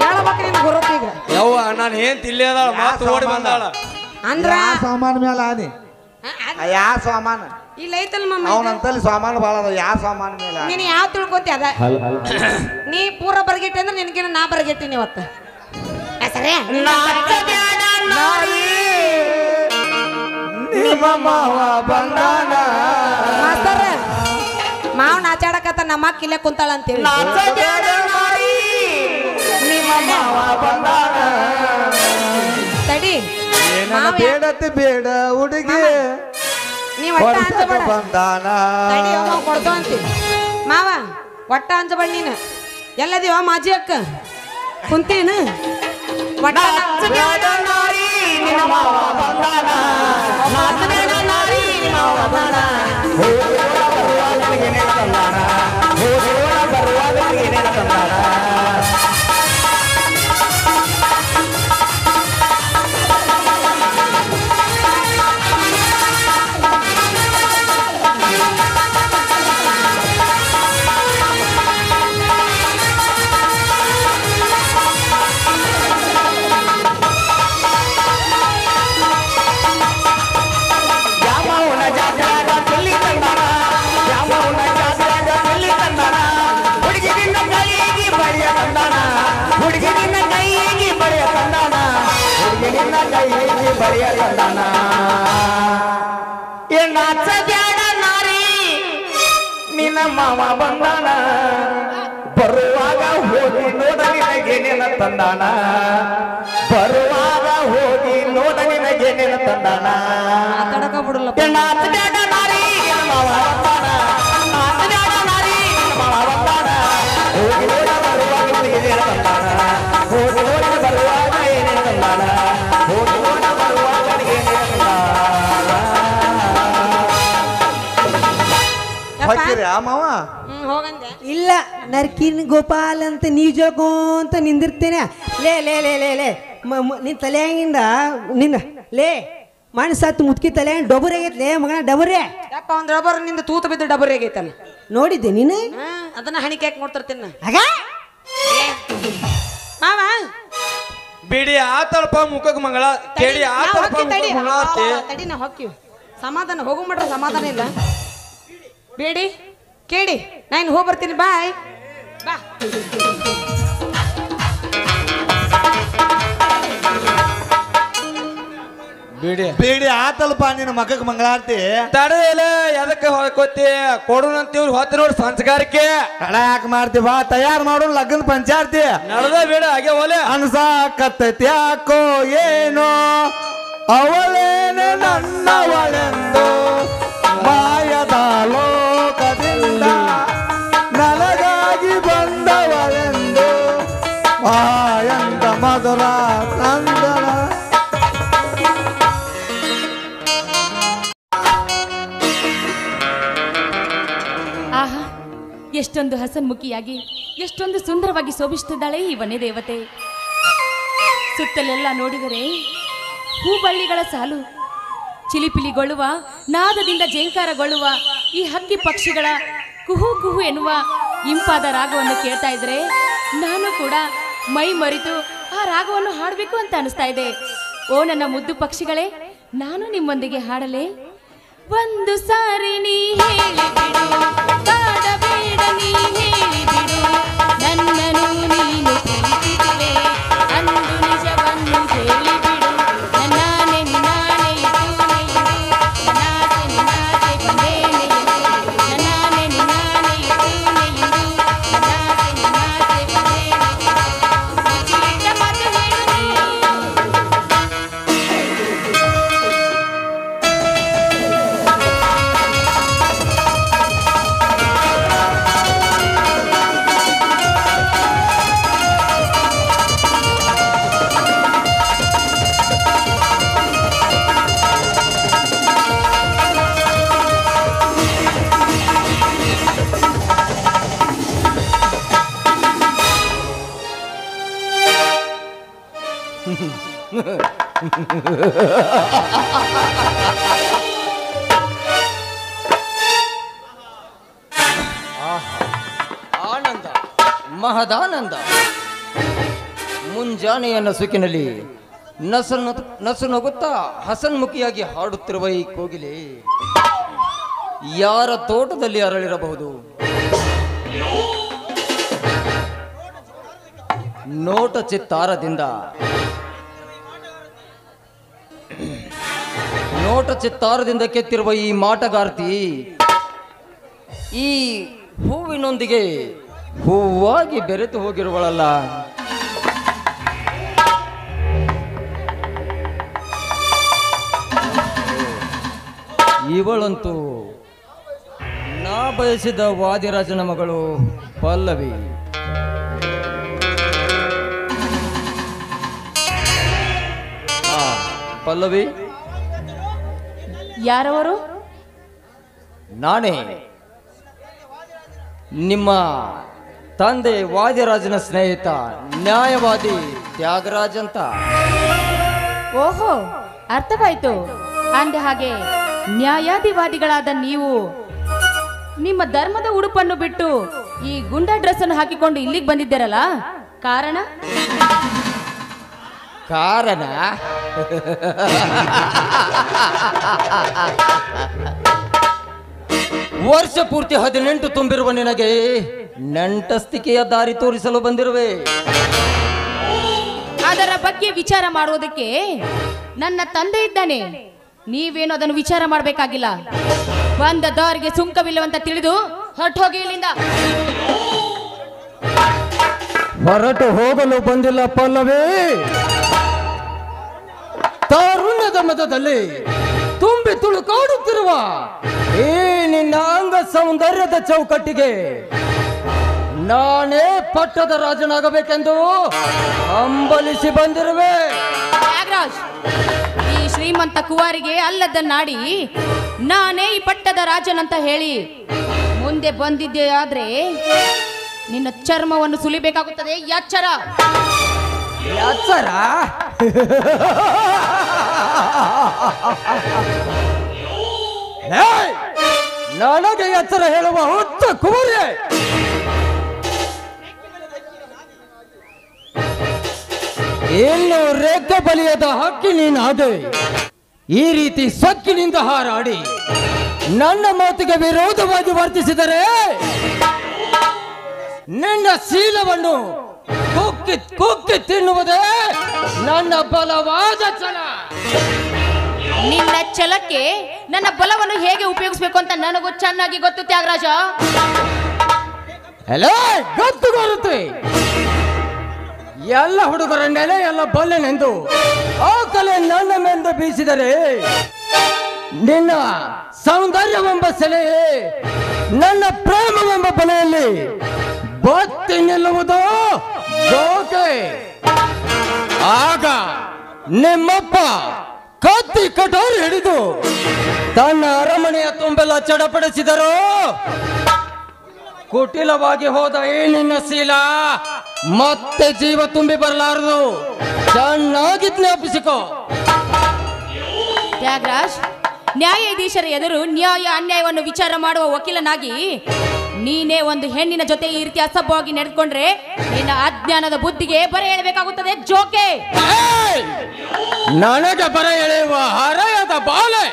ಹೇಳ್ಬೇಕು ನಿನ್ ಹುರುಪ್ ಈಗ ಯವ್ವ ನಾನು ಏನ್ ತಿಲ್ಲಿ ಅದಾಳ ಮಾತು ಓಡಿ ಬಂದಾಳ. ಅಂದ್ರ ಯಾವ ಸಾಮಾನು ಮೇಲೆ ಆನಿ ಯಾವ ಸಾಮಾನು ಇಲ್ಲ ಐತಲ್ ಮಮ್ಮ ಅವನಂತಲ್ಲಿ ಸಾಮಾನು ಭಾಳ ಅದ ಯಾವ ಸಾಮಾನು ಮೇಲೆ ಆನಿ? ನೀನು ಯಾವ ತಿಳ್ಕೊತಿ ಅದ ನೀ ಪೂರ ಬರ್ಗೆಟ್ಟಿ ಅಂದ್ರೆ ನಿನಗೇನು ನಾ ಬರ್ಗೆಟ್ಟಿನಿ ಇವತ್ತು ಸರಿ ನಿಮ್ಮ ಮಾವ ಬಂದಾನ ಮಾಸ್ತರ ಮಾವ ನಾಚಾಡಕತ್ತ ನಮ್ಮ ಅಕ್ಕ ಇಲ್ಲೇ ಕುಂತಾಳ ಅಂತೇಳಿ ನಿಮ್ಮ ಮಾವ ಬಂದಾನ ತಡಿ ಏನ ಮಾವ ಬೇಡತ್ತೆ ಬೇಡ ಹುಡುಗಿ ನೀ ಒಟ್ಟ ಅಂಜಬೇಡ ಬಂದಾನ ತಡಿ ಅವ ಕೊಡ್ತೋ ಅಂತೀನಿ ಮಾವ ಒಟ್ಟ ಅಂಜಬೇಡ ನೀನು ಎಲ್ಲದೀವ ಮಾಜಿ ಅಕ್ಕ ಕುಂತೀನ ಒಟ್ಟ ಬೇಡ ನಾರಿ ನಿಮ್ಮ ಮಾವ ಬಂದಾನ ಬೇಡ ನಾರಿ ನಿಮ್ಮ ಮಾವ ಬಂದಾನ ಬರುವಾಗ ಏನೇನ ತಂದಾನ ಬರುವಾಗ ಏನೇನ ತಂದಾನ ನಿನ್ನ ಮಾವ ಬಂದಾನ ಬರುವಾಗ ಹೋಗಿ ನೋಡ ನಿನಗೇನೇನ ತಂದಾನ ಬರುವಾಗ ಹೋಗಿ ನೋಡ ನಿನಗೇನೇನ ತಂದಾನ ಮಾತಾಡಕ ಬಿಡಲ್ಲ ನಾರಿ ನಿನ್ನ ಮಾವ ಬಂದಾನ ನಾರಿ ನಿನ್ನ ಮಾವ ಬಂದಾನ ಹೋಗಿ ನೋಡ ಬರುವಾಗ ನಿನಗೇನೇನ ತಂದಾನ ಹೋಗಿ ನೋಡ ಬರುವಾಗ ಏನೇನ ತಂದಾನ ಹೋಗಿ ನೋಡ ಬರುವಾಗ ಏನೇನ ತಂದಾನ ಮಾವ ಹೋಗಂದೆ ಇಲ್ಲ ನರ್ಕಿನ್ ಗೋಪಾಲ್ ಅಂತ ನೀ ಜೋಕೊಂತ ನಿಂದಿರ್ತೇನೆ. ಲೇ ಲೇ ಲೇ ಲೇ ಲೇ ನಿನ್ನ ತಲೆಯಾಗಿಂದ ನಿನ್ನ ಲೇ ಮನಸ್ಸತ್ತು ಮುತ್ಕಿ ತಲೆ ಡೊಬರಿ ಆಗೈತೆ ಲೇ ಮಗನ ಡಬರಿ. ಯಾಕ ಒಂದ್ ರಬ್ಬರ್ ನಿಂದ ತೂತ ಬಿದ್ದು ಡಬರಿ ಆಗೈತಲ್ಲ ನೋಡಿದ್ದೆ ನೀನು ಅದನ್ನ ಹಣಿಕೆ ಹಾಕಿ ನೋಡ್ತಿರ್ತೀನಿ ಆಗ ಮಾವ ಬಿಡಿ ಆತಳಪ್ಪ ಮುಖಕ್ಕೆ ಮಂಗಳ ಕೇಳಿ ಆತಳಪ್ಪ ತಡಿ ಮುಖಕ್ಕೆ ಮಂಗಳ ಅಂತೆ. ತಡಿ ನಾ ಹೊಕ್ಕಿವಿ ಸಮಾಧಾನ ಹೋಗು ಮಾಡ್ರ ಸಮಾಧಾನ ಇಲ್ಲ ಬೇಡಿ ಕೇಳಿ ನಾನು ಹೋಗಿ ಬರ್ತೀನಿ ಬಾಯ್ ಬಾ ಬಿಡಿ ಬೇಡಿ ಆತಲ್ಪ ನಿನ್ನ ಮಗಕ್ಕೆ ಮಂಗಳಾರತಿ ತಡೆಯಲ್ಲ ಎದಕ್ಕೆ ಹೊಳ್ಕೊತಿ ಕೊಡುನಂತೀವ್ರು ಹೊತ್ತ ನೋಡಿ ಸಂಸ್ಕಾರಕ್ಕೆ ಕಡ ಯಾಕೆ ಮಾಡ್ತಿ ಬಾ ತಯಾರು ಮಾಡು ಲಗ್ನ ಪಂಚಾರ್ತಿ ನಡೆದ ಬೇಡ ಹಾಗೆ ಒಲೆ ಅನ್ಸಾಕತ್ತೈತಿ ಯಾಕೋ ಏನೋ ಅವಳೇನೆ ನನ್ನವಳೆಂದು ಮಾಯದ ಲೋಕದಿಂದ ನನಗಾಗಿ ಬಂದವಳೆಂದು ಮಾಯಂದ ಮಧುರ ನಂದನ ಆಹಾ, ಎಷ್ಟೊಂದು ಹಸನ್ಮುಖಿಯಾಗಿ ಎಷ್ಟೊಂದು ಸುಂದರವಾಗಿ ಶೋಭಿಸುತ್ತಿದ್ದಾಳೆ ಈ ವನ್ಯ ದೇವತೆ. ಸುತ್ತಲೆಲ್ಲ ನೋಡಿದರೆ ಹೂಬಳ್ಳಿಗಳ ಸಾಲು, ಚಿಲಿಪಿಲಿಗೊಳ್ಳುವ ನಾದದಿಂದ ಜೇಂಕಾರಗೊಳ್ಳುವ ಈ ಹಕ್ಕಿ ಪಕ್ಷಿಗಳ ಕುಹು ಕುಹು ಎನ್ನುವ ಇಂಪಾದ ರಾಗವನ್ನು ಕೇಳ್ತಾ ಇದ್ರೆ ನಾನು ಕೂಡ ಮೈ ಮರೆತು ಆ ರಾಗವನ್ನು ಹಾಡಬೇಕು ಅಂತ ಅನಿಸ್ತಾ ಇದೆ. ಓ ನನ್ನ ಮುದ್ದು ಪಕ್ಷಿಗಳೇ, ನಾನು ನಿಮ್ಮೊಂದಿಗೆ ಹಾಡಲೇ? ಒಂದು ಸಾರಿ ನೀ ಹೇಳಿಬಿಡು, ಕಾಡಬೇಡ ನೀ ಹೇಳಿಬಿಡು, ನನ್ನನು ನೀನು ಪ್ರೀತಿಸುವೆ, ಅಂದು ನಿಜವನ್ನು ಹೇಳಿಬಿಡು, ನನ್ನಾನೆ ನಿನ್ನಾನೆ ಇದ್ದು ನೆಯ್ದು, ನನ್ನಾಸೆ ನಿನ್ನಾಸೆ ಬಂದೇ ನೆಯ್ದು, ನನ್ನಾನೆ ನಿನ್ನಾನೆ ಇದ್ದು ನೆಯ್ದು, ನನ್ನಾಸೆ ನಿನ್ನಾಸೆ ಬಂದೇ ನೆಯ್ದು, ಮುಚ್ಚಿಟ್ಟ ಮಾತು ಹೇಳು ನೀ. ಆನಂದ, ಮಹದಾನಂದ. ಮುಂಜಾನೆಯ ನಸುಕಿನಲ್ಲಿ ನಸು ನಗುತ್ತಾ ಹಸನ್ಮುಖಿಯಾಗಿ ಹಾಡುತ್ತಿರುವ ಈ ಕೋಗಿಲೆ ಯಾರ ತೋಟದಲ್ಲಿ ಅರಳಿರಬಹುದು? ನೋಟ ಚಿತ್ತಾರದಿಂದ ಕೆತ್ತಿರುವ ಈ ಮಾಟಗಾರ್ತಿ ಈ ಹೂವಿನೊಂದಿಗೆ ಹೂವಾಗಿ ಬೆರೆತು ಹೋಗಿರುವಳಲ್ಲ. ಇವಳಂತೂ ನಾ ಬಯಸಿದ ವಾದಿರಾಜನ ಮಗಳು ಪಲ್ಲವಿ. ಪಲ್ಲವಿ, ಯಾರವರು? ನಾನೇ ನಿಮ್ಮ ತಂದೆ ವಾದಿರಾಜನ ಸ್ನೇಹಿತ, ನ್ಯಾಯವಾದಿ ತ್ಯಾಗರಾಜ್ ಅಂತ. ಓಹೋ, ಅರ್ಥವಾಯ್ತು. ಅಂದ ಹಾಗೆ ನ್ಯಾಯಾಧಿವಾದಿಗಳಾದ ನೀವು ನಿಮ್ಮ ಧರ್ಮದ ಉಡುಪನ್ನು ಬಿಟ್ಟು ಈ ಗುಂಡಾ ಡ್ರೆಸ್ ಅನ್ನು ಹಾಕಿಕೊಂಡು ಇಲ್ಲಿಗೆ ಬಂದಿದ್ದೀರಲ್ಲ, ಕಾರಣ? ಕಾರಣ ವರ್ಷ ಪೂರ್ತಿ 18 ತುಂಬಿರುವ ನಿನಗೆ ನೆಂಟಸ್ತಿಕೆಯ ದಾರಿ ತೋರಿಸಲು ಬಂದಿರುವೆ. ಅದರ ಬಗ್ಗೆ ವಿಚಾರ ಮಾಡುವುದಕ್ಕೆ ನನ್ನ ತಂದೆ ಇದ್ದಾನೆ. ನೀವೇನು ಅದನ್ನು ವಿಚಾರ ಮಾಡಬೇಕಾಗಿಲ್ಲ. ಬಂದ ದಾರಿಗೆ ಸುಂಕವಿಲ್ಲವಂತ ತಿಳಿದು ಹೊರಟೋಗಿ ಇಲ್ಲಿಂದ. ಹೊರಟು ಹೋಗಲು ಬಂದಿಲ್ಲ ಪಲ್ಲವಿ. ತಾರುಣ್ಯದ ಮತದಲ್ಲಿ ತುಂಬಿ ತುಳುಕಾಡುತ್ತಿರುವ ಈ ನಿನ್ನ ಅಂಗ ಸೌಂದರ್ಯದ ಚೌಕಟ್ಟಿಗೆ ನಾನೇ ಪಟ್ಟದ ರಾಜನಾಗಬೇಕೆಂದು ಹಂಬಲಿಸಿ ಬಂದಿರುವೆ. ತ್ಯಾಗರಾಜ್, ಈ ಶ್ರೀಮಂತ ಕುವಾರಿಗೆ ಅಲ್ಲದನ್ನಾಡಿ ನಾನೇ ಈ ಪಟ್ಟದ ರಾಜನಂತ ಹೇಳಿ ಮುಂದೆ ಬಂದಿದ್ದೆ ಆದ್ರೆ ನಿನ್ನ ಚರ್ಮವನ್ನು ಸುಲಿಬೇಕಾಗುತ್ತದೆ. ಎಚ್ಚರ! ಎಚ್ಚರ? ನನಗೆ ಎಚ್ಚರ ಹೇಳುವ ಹುಚ್ಚ ಕುವರೇ, ಇನ್ನು ರೆಕ್ಕೆ ಬಲಿಯದ ಹಕ್ಕಿ ನೀನಾದೆ. ಈ ರೀತಿ ಸೊಕ್ಕಿನಿಂದ ಹಾರಾಡಿ ನನ್ನ ಮಾತಿಗೆ ವಿರೋಧವಾಗಿ ವರ್ತಿಸಿದರೆ ನಿನ್ನ ಶೀಲವನ್ನು ಕುಕ್ಕಿ ಕುಕ್ಕಿ ತಿನ್ನುವುದೇ ನನ್ನ ಬಲವಾದ ಛಲ. ನಿನ್ನ ಛಲಕ್ಕೆ ನನ್ನ ಬಲವನ್ನು ಹೇಗೆ ಉಪಯೋಗಿಸಬೇಕು ಅಂತ ನನಗೂ ಚೆನ್ನಾಗಿ ಗೊತ್ತು ತ್ಯಾಗರಾಜ. ಗೊತ್ತು ಬರುತ್ತೆ. ಎಲ್ಲ ಹುಡುಗರ ನೆಲೆ ಎಲ್ಲ ಬಲ್ಲೆನೆಂದು ಆ ಕಲೆ ನನ್ನ ಮೇಲೆ ಬೀಸಿದರೆ ನಿನ್ನ ಸೌಂದರ್ಯವೆಂಬ ಸೆಲೆಯೇ ನನ್ನ ಪ್ರೇಮವೆಂಬ ಬಲೆಯಲ್ಲಿ ಬತ್ತಿ ನಿಲ್ಲುವುದು ಜೋಕೆ. ಆಗ ನಿಮ್ಮಪ್ಪ ಕತ್ತಿ ಕಠೋರ ಹಿಡಿದು ತನ್ನ ಅರಮನೆಯ ತುಂಬೆಲ್ಲ ಚಡಪಡಿಸಿದರು. ಕುಟಿಲವಾಗಿ ಹೋದ ಈ ನಿನ್ನ ಶೀಲ ಮತ್ತೆ ಜೀವ ತುಂಬಿ ಬರಲಾರದು. ಚೆನ್ನಾಗಿ ಜ್ಞಾಪಿಸಿಕೋ. ತ್ಯಾಗರಾಜ್, ನ್ಯಾಯಾಧೀಶರ ಎದುರು ನ್ಯಾಯ ಅನ್ಯಾಯವನ್ನು ವಿಚಾರ ಮಾಡುವ ವಕೀಲನಾಗಿ ನೀನೇ ಒಂದು ಹೆಣ್ಣಿನ ಜೊತೆ ಈ ರೀತಿ ಅಸಭ್ಯವಾಗಿ ನಡೆದುಕೊಂಡ್ರೆ ನಿನ್ನ ಅಜ್ಞಾನದ ಬುದ್ಧಿಗೆ ಬರೆ ಎಳಬೇಕಾಗುತ್ತದೆ ಜೋಕೆ. ನನಗೆ ಬರೆ ಎಳೆಯುವ ಹರೆಯದ ಬಾಲೆ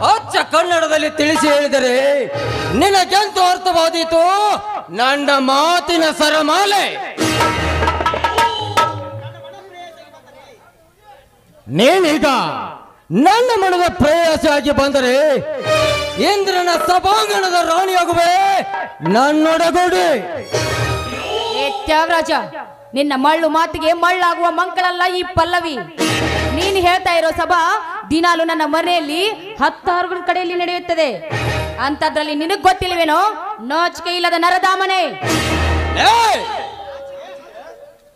ಅಚ್ಚ ಕನ್ನಡದಲ್ಲಿ ತಿಳಿಸಿ ಹೇಳಿದರೆ ನಿನಗೆಂತೂ ಅರ್ಥವಾದೀತು ನನ್ನ ಮಾತಿನ ಸರಮಾಲೆ. ನೀನೀಗ ನನ್ನ ಮನದ ಪ್ರೇಯಸಿಯಾಗಿ ಬಂದರೆ ಇಂದ್ರನ ಸಭಾಂಗಣದ ರಾಣಿಯಾಗುವೆ ನನ್ನೊಡಗೂಡಿ. ಏ ತ್ಯಾಗರಾಜ, ನಿನ್ನ ಮಳ್ಳು ಮಾತಿಗೆ ಮಳ್ಳಾಗುವ ಮಂಗಳಲ್ಲ ಈ ಪಲ್ಲವಿ. ನೀನು ಹೇಳ್ತಾ ಇರೋ ಸಭಾ ದಿನಾಲು ನನ್ನ ಮನೆಯಲ್ಲಿ 10 ಕಡೆಯಲ್ಲಿ ನಡೆಯುತ್ತದೆ. ಅಂತದ್ರಲ್ಲಿ ನಿನಗ್ ಗೊತ್ತಿಲ್ವೇನೋ ನಾಚಿಕೆ ಇಲ್ಲದ ನರದಾಮನೆ.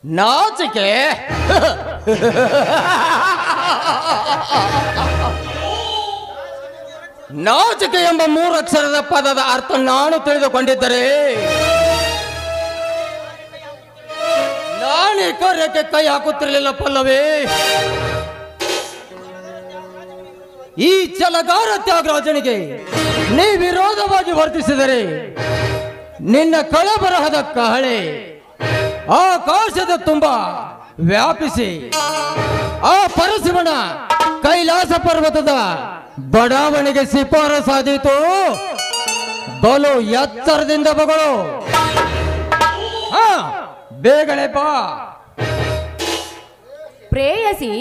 ನಾಚಿಕೆ ನಾಚಿಕೆ ಎಂಬ 3 ಅಕ್ಷರದ ಪದದ ಅರ್ಥ ನಾನು ತಿಳಿದುಕೊಂಡಿದ್ದರೆ ನಾನೇ ಕಾರ್ಯಕ್ಕೆ ಕೈ ಹಾಕುತ್ತಿರಲಿಲ್ಲ ಪಲ್ಲವಿ. ಈ ಛಲಗಾರ ತ್ಯಾಗರಾಜನಿಗೆ ನೀ ವಿರೋಧವಾಗಿ ವರ್ತಿಸಿದರೆ ನಿನ್ನ ಕಳಬರಹದ ಕಹಳೆ ಆಕಾಶದ ತುಂಬ ವ್ಯಾಪಿಸಿ ಆ ಪರಶಿವನ ಕೈಲಾಸ ಪರ್ವತದ ಬಡಾವಣೆಗೆ ಶಿಫಾರಸಾದೀತು. ಬಲು ಎತ್ತರದಿಂದ ಬಗಳು. ಬೇಗನೆ ಬಾ. ಪ್ರೇಯಸಿ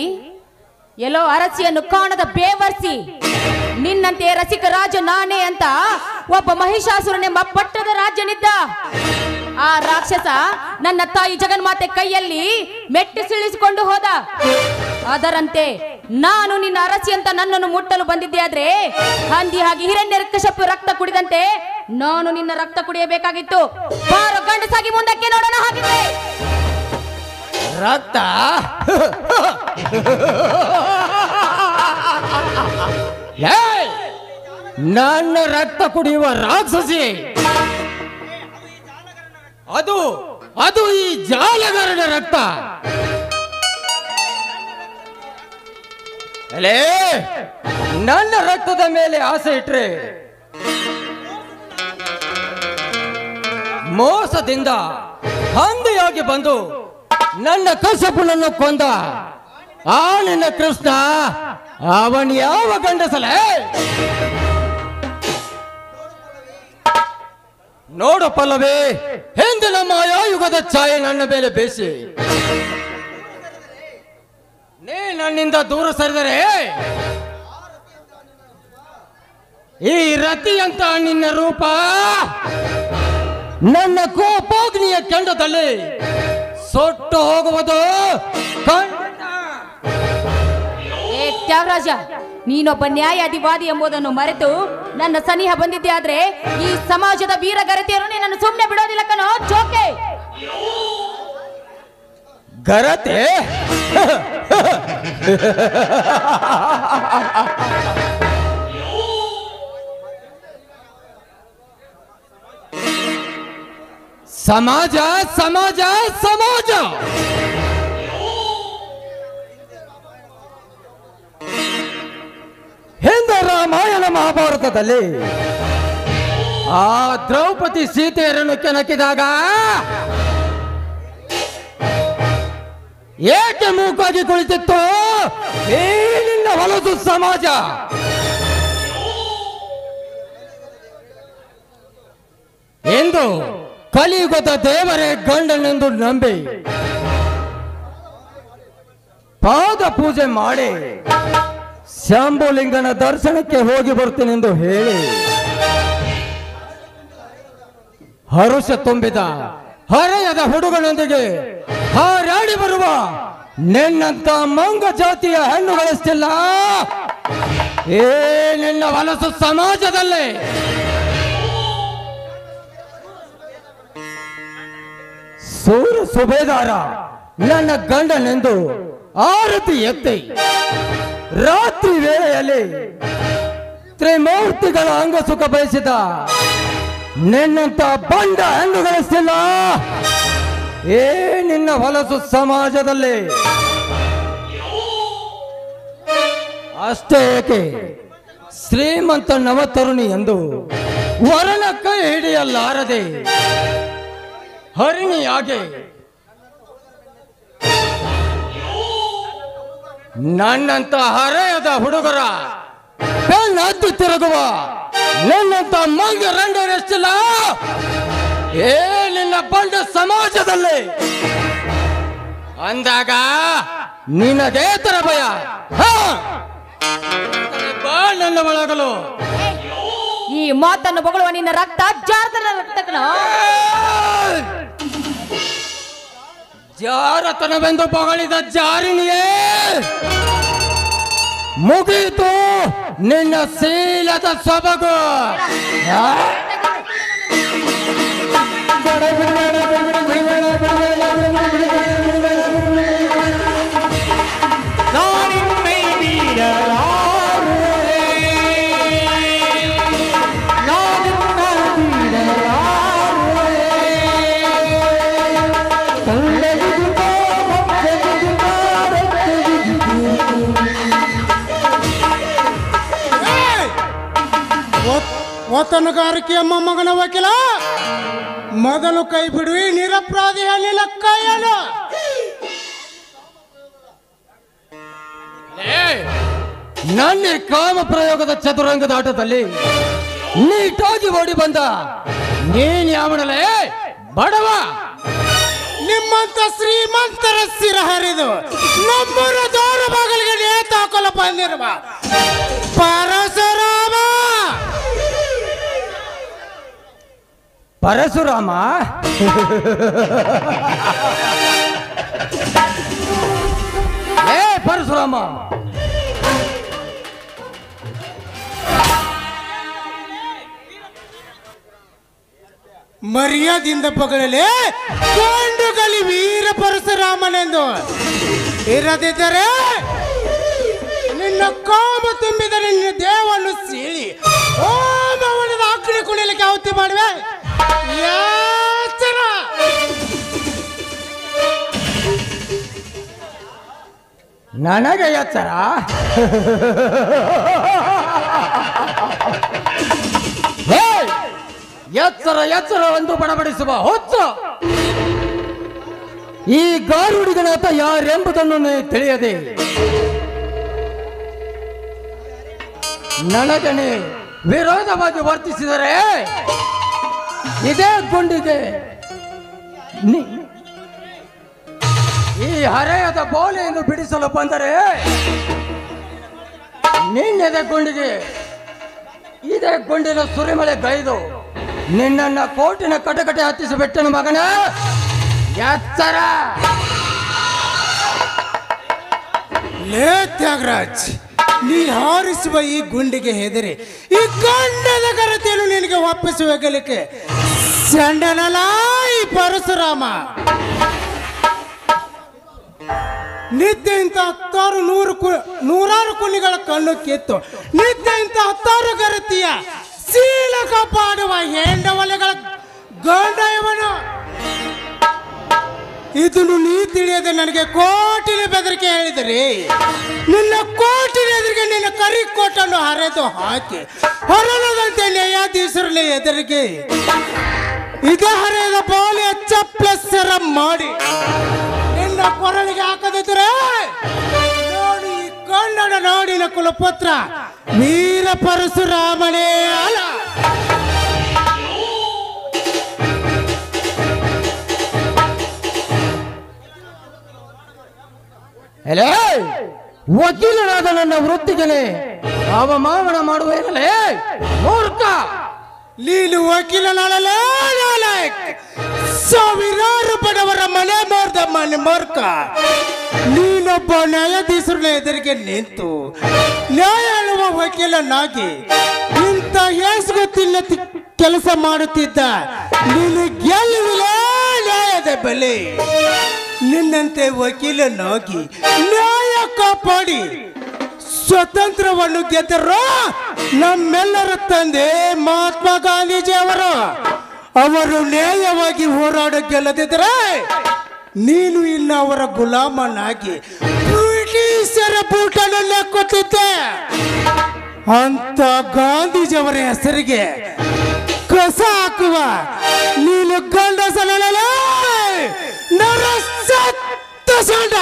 ಎಲ್ಲೋ ಅರಸಿಯನ್ನು ಕಾಣದ ಬೇವರ್ಸಿ, ನಿನ್ನಂತೆ ರಸಿಕ ರಾಜ ನಾನೇ ಅಂತ ಒಬ್ಬ ಮಹಿಷಾಸುರನೆಂಬ ಪಟ್ಟದ ರಾಜ್ಯನಿದ್ದ. ಆ ರಾಕ್ಷಸ ನನ್ನ ತಾಯಿ ಜಗನ್ಮಾತೆ ಕೈಯಲ್ಲಿ ಮೆಟ್ಟಿ ಸಿಳಿಸಿಕೊಂಡು ಹೋದ. ಅದರಂತೆ ನಾನು ನಿನ್ನ ಅರಸಿ ಅಂತ ನನ್ನನ್ನು ಮುಟ್ಟಲು ಬಂದಿದ್ದೆ. ಆದ್ರೆ ಹಂದಿ ಹಾಗೆ ಹಿರಣ್ಯಕಶಿಪು ರಕ್ತ ಕುಡಿದಂತೆ ನಾನು ನಿನ್ನ ರಕ್ತ ಕುಡಿಯಬೇಕಾಗಿತ್ತು. ಬಾರೋ ಗಂಡಸಾಗಿ ಮುಂದಕ್ಕೆ ನೋಡೋಣ. ಹಾಗಿದ್ರೆ ರಕ್ತ ನನ್ನ ರಕ್ತ ಕುಡಿಯುವ ರಾಕ್ಷಸಿ ಅದು ಈ ಜಾಲಗಾರನ ರಕ್ತ. ಅಲೇ ನನ್ನ ರಕ್ತದ ಮೇಲೆ ಆಸೆ ಇಟ್ರೆ ಮೋಸದಿಂದ ಹಂದಿಯಾಗಿ ಬಂದು ನನ್ನ ಕಸಪುನನ್ನು ಕೊಂದ ಆ ನಿನ್ನ ಕೃಷ್ಣ ಅವನ್ ಯಾವ ಗಂಡಸಲೇ? ನೋಡು ಪಲ್ಲವಿ, ಹಿಂದಿನ ಮಾಯಾಯುಗದ ಛಾಯೆ ನನ್ನ ಮೇಲೆ ಬೇಸಿ ನೀ ನನ್ನಿಂದ ದೂರ ಸರಿದರೆ ಈ ರತಿಯಂತ ನಿನ್ನ ರೂಪ ನನ್ನ ಕೋಪಾಗ್ನಿಯ ಕೆಂಡದಲ್ಲಿ ಸೊಟ್ಟು ಹೋಗುವುದು. ಏ ತ್ಯಾಗರಾಜ, ನೀನೊಬ್ಬ ನ್ಯಾಯಾಧಿವಾದಿ ಎಂಬುದನ್ನು ಮರೆತು ನನ್ನ ಸನಿಹ ಬಂದಿದ್ದೆ. ಆದ್ರೆ ಈ ಸಮಾಜದ ವೀರಗರತಿಯರು ನಿನ್ನನ್ನು ಸುಮ್ಮನೆ ಬಿಡೋದಿಲ್ಲ ಕಣೋ ಜೋಕೆ. ಗರತೆ ಸಮಾಜ ಸಮಾಜ ಸಮಾಜ ಹಿಂದೆ ರಾಮಾಯಣ ಮಹಾಭಾರತದಲ್ಲಿ ಆ ದ್ರೌಪದಿ ಸೀತೆಯರನ್ನು ಕೆಣಕಿದಾಗ ಏಕೆ ಮೂಕಾಗಿ ಕುಳಿತಿತ್ತು ಈ ನಿನ್ನ ಹೊಲಸು ಸಮಾಜ. ಎಂದು ಕಲಿಯುಗದ ದೇವರೇ ಗಂಡನೆಂದು ನಂಬಿ ಪಾದ ಪೂಜೆ ಮಾಡಿ ಶಂಭುಲಿಂಗನ ದರ್ಶನಕ್ಕೆ ಹೋಗಿ ಬರ್ತೀನೆಂದು ಹೇಳಿ ಹರುಷ ತುಂಬಿದ ಹರೆಯದ ಹುಡುಗನೊಂದಿಗೆ ಹಾರಾಡಿ ಬರುವ ನಿನ್ನಂತ ಮಂಗ ಜಾತಿಯ ಹೆಣ್ಣುಗಳಿಸ್ತಿಲ್ಲ ಏ ನಿನ್ನ ಹೊಲಸು ಸಮಾಜದಲ್ಲಿ ಸೂರ ಸುಬೇದಾರ ನನ್ನ ಗಂಡನೆಂದು ಆರತಿ ಎತ್ತಿ ರಾತ್ರಿ ವೇಳೆಯಲ್ಲಿ ತ್ರಿಮೂರ್ತಿಗಳ ಅಂಗ ಸುಖ ಬಯಸಿದ ನಿನ್ನಂತ ಬಂಡ ಹೆಣ್ಣುಗಳಿಸ್ತಿಲ್ಲ ಏ ನಿನ್ನ ಹೊಲಸು ಸಮಾಜದಲ್ಲಿ ಅಷ್ಟೇ ಏಕೆ ಶ್ರೀಮಂತ ನವತರುಣಿ ಎಂದು ವರನ ಕೈ ಹಿಡಿಯಲಾರದೆ ಹರಿಣಿಯಾಗೆ ನನ್ನಂತ ಹರೆಯದ ಹುಡುಗರ ಬೆನ್ನತ್ತಿ ತಿರುಗುವ ನಿನ್ನಂತ ಮಂಗ ರಂಡರೆಷ್ಟಿಲ್ಲ ಏ ನಿನ್ನ ಬಂಡ ಸಮಾಜದಲ್ಲಿ ಅಂದಾಗ ನಿನಗೆ ತರ ಭಯ ಬಾ ನನ್ನ ಒಳಗಲು ಈ ಮಾತನ್ನು ಬೊಗಳುವ ನಿನ್ನ ರಕ್ತ ಜಾರತನ ರಕ್ತಕನ ಜಾರತನವೆಂದು ಬಗಳಿದ ಜಾರಿಣಿಯೇ ಮುಗಿಯಿತು ನಿನ್ನ ಶೀಲದ ಸೊಬಗು ಒತ್ತನುಗಾರಿಕೆಯ ಮೊಮ್ಮಗನ ವಕೀಲ ಮೊದಲು ಕೈ ಬಿಡುವಿ ನಿರಪರಾಧಿ ಹೆಣ್ಣಿನ ಕೈಯನ್ನು ನನ್ನ ಕಾಮ ಪ್ರಯೋಗದ ಚತುರಂಗದ ಆಟದಲ್ಲಿ ನೀಟಾಗಿ ಓಡಿ ಬಂದ ನೀನ್ ಯಾವಣಲೇ ಬಡವ ನಿಮ್ಮಂತ ಶ್ರೀಮಂತರ ಸಿರ ಹರಿದು ನಮ್ಮೂರ ದೂರ ಬಾಗಿಲಿಗೆ ನೇತಾಕಲು ಬಂದಿರುವ ಪರಶುರಾಮ ಪರಶುರಾಮ ಏ ಪರಶುರಾಮ ಮರ್ಯಾದಿಂದ ಪಗಳಲೆ ಕೊಂಡುಗಲಿ ವೀರ ಪರಶುರಾಮನೆಂದು ಇರದಿದ್ದರೆ ನಿನ್ನ ಕಾಮ ತುಂಬಿದ ನಿನ್ನ ದೇವನ್ನು ಸೀಳಿ ಓಮವನದ ಅಗ್ನಿ ಕುಣಿಲಿಕ್ಕೆ ಆಹುತಿ ಮಾಡುವೆ ಯಾಚನ ನನಗೆ ಎಚ್ಚರ ಎಚ್ಚರ ಎಚ್ಚರ ಎಂದು ಬಡಬಡಿಸುವ ಹೊತ್ತು ಈ ಗಾರುಡಿಗನಾಥ ಯಾರೆಂಬುದನ್ನು ನೀ ತಿಳಿಯದೆ ನನಗೆ ನೀ ವಿರೋಧವಾಗಿ ವರ್ತಿಸಿದರೆ ಇದೇ ಗುಂಡಿಗೆ ಈ ಹರೆಯದ ಬೋಲೆಯನ್ನು ಬಿಡಿಸಲು ಬಂದರೆ ನಿನ್ನೆದೆ ಗುಂಡಿಗೆ ಇದೇ ಗುಂಡಿನ ಸುರಿಮಳೆ ಗೈದು ನಿನ್ನನ್ನ ಕೋಟಿನ ಕಟಕಟೆ ಹತ್ತಿಸಿ ಬಿಟ್ಟನು ಮಗನ ಎಚ್ಚರ ಲೇ ತ್ಯಾಗರಾಜ್ ನೀ ಹಾರಿಸುವ ಈ ಗುಂಡಿಗೆ ಹೆದರಿ ಈ ಗಂಡದ ಕರತೆಯನ್ನು ನಿನಗೆ ಒಪ್ಪಿಸುವಗಲಿಕ್ಕೆ ಚಂಡನಲ ಈ ಪರಶುರಾಮ ನಿತ್ಯ ಇಂಥ ನೂರಾರು ಕುಣಿಗಳ ಕಣ್ಣು ಕಿತ್ತು ನಿತ್ಯ ಇಂಥ 10 ಗರತಿಯ ಶೀಲ ಕಾಪಾಡುವ ಹೆಂಡವಲೆಗಳ ಗಂಡ ಇವನು ಇದನ್ನು ನೀ ತಿಳಿಯದೆ ನನಗೆ ಕೋಟಿನ ಬೆದರಿಕೆ ಹೇಳಿದರೆ ನಿನ್ನ ಕೋಟಿನ ಎದುರಿಗೆ ನಿನ್ನ ಕರಿಕೋಟನ್ನು ಹರಿದು ಹಾಕಿ ಹೊರದಂತೆ ನ್ಯಾಯಾಧೀಶರಲ್ಲಿ ಎದುರಿಗೆ ಇದೇ ಹರಿಯದ ಬೋಲಿಯ ಚಪ್ಪಲೆಸರ ಮಾಡಿ ನಿನ್ನ ಕೊರಳಿಗೆ ಹಾಕದಿದ್ದರೆ ನೋಡಿ ಈ ಕನ್ನಡ ನಾಡಿನ ಕುಲಪುತ್ರ ವೀರ ಪರಶುರಾಮನೇ ಅಲ್ಲ. ಎಲೆ ವಕೀಲನಾದ ನನ್ನ ವೃತ್ತಿಗೆ ಅವಮಾನ ಮಾಡುವೇನಲೇ ಮೂರ್ಖ. ನೀನು ವಕೀಲನಾಡಲೇ ಸಾವಿರಾರು ಬಡವರ ಮನೆ ಮಾರ್ದ ಮನೆ ಮಾರ್ಕ. ನೀನೊಬ್ಬ ನ್ಯಾಯಾಧೀಶರ ಎದುರಿಗೆ ನಿಂತು ನ್ಯಾಯ ಹೇಳುವ ವಕೀಲನಾಗಿ ಇಂಥ ಗೊತ್ತಿಲ್ಲ ಕೆಲಸ ಮಾಡುತ್ತಿದ್ದ ನೀನು ಗೆಲ್ಲುವಿಲ್ಲ ನ್ಯಾಯದ ಬೆಲೆ. ನಿನ್ನಂತೆ ವಕೀಲನಾಗಿ ನ್ಯಾಯ ಕಾಪಾಡಿ ಸ್ವತಂತ್ರವನ್ನು ಗೆದ್ದರು ನಮ್ಮೆಲ್ಲರ ತಂದೆ ಮಹಾತ್ಮ ಗಾಂಧೀಜಿ ಅವರು ನ್ಯಾಯವಾಗಿ ಹೋರಾಡ ಗೆಲ್ಲದಿದ್ದರೆ ನೀನು ಇನ್ನು ಅವರ ಗುಲಾಮನಾಗಿ ಬ್ರಿಟಿಷರ ಬೂಟನಲ್ಲೇ ಕೂತಿದ್ದೆ. ಅಂತ ಗಾಂಧೀಜಿಯವರ ಹೆಸರಿಗೆ ಕಸ ಹಾಕುವ ನೀನು ಗಂಡಸನಲ್ಲ ನರಸತ್ತ ಸಂಡ.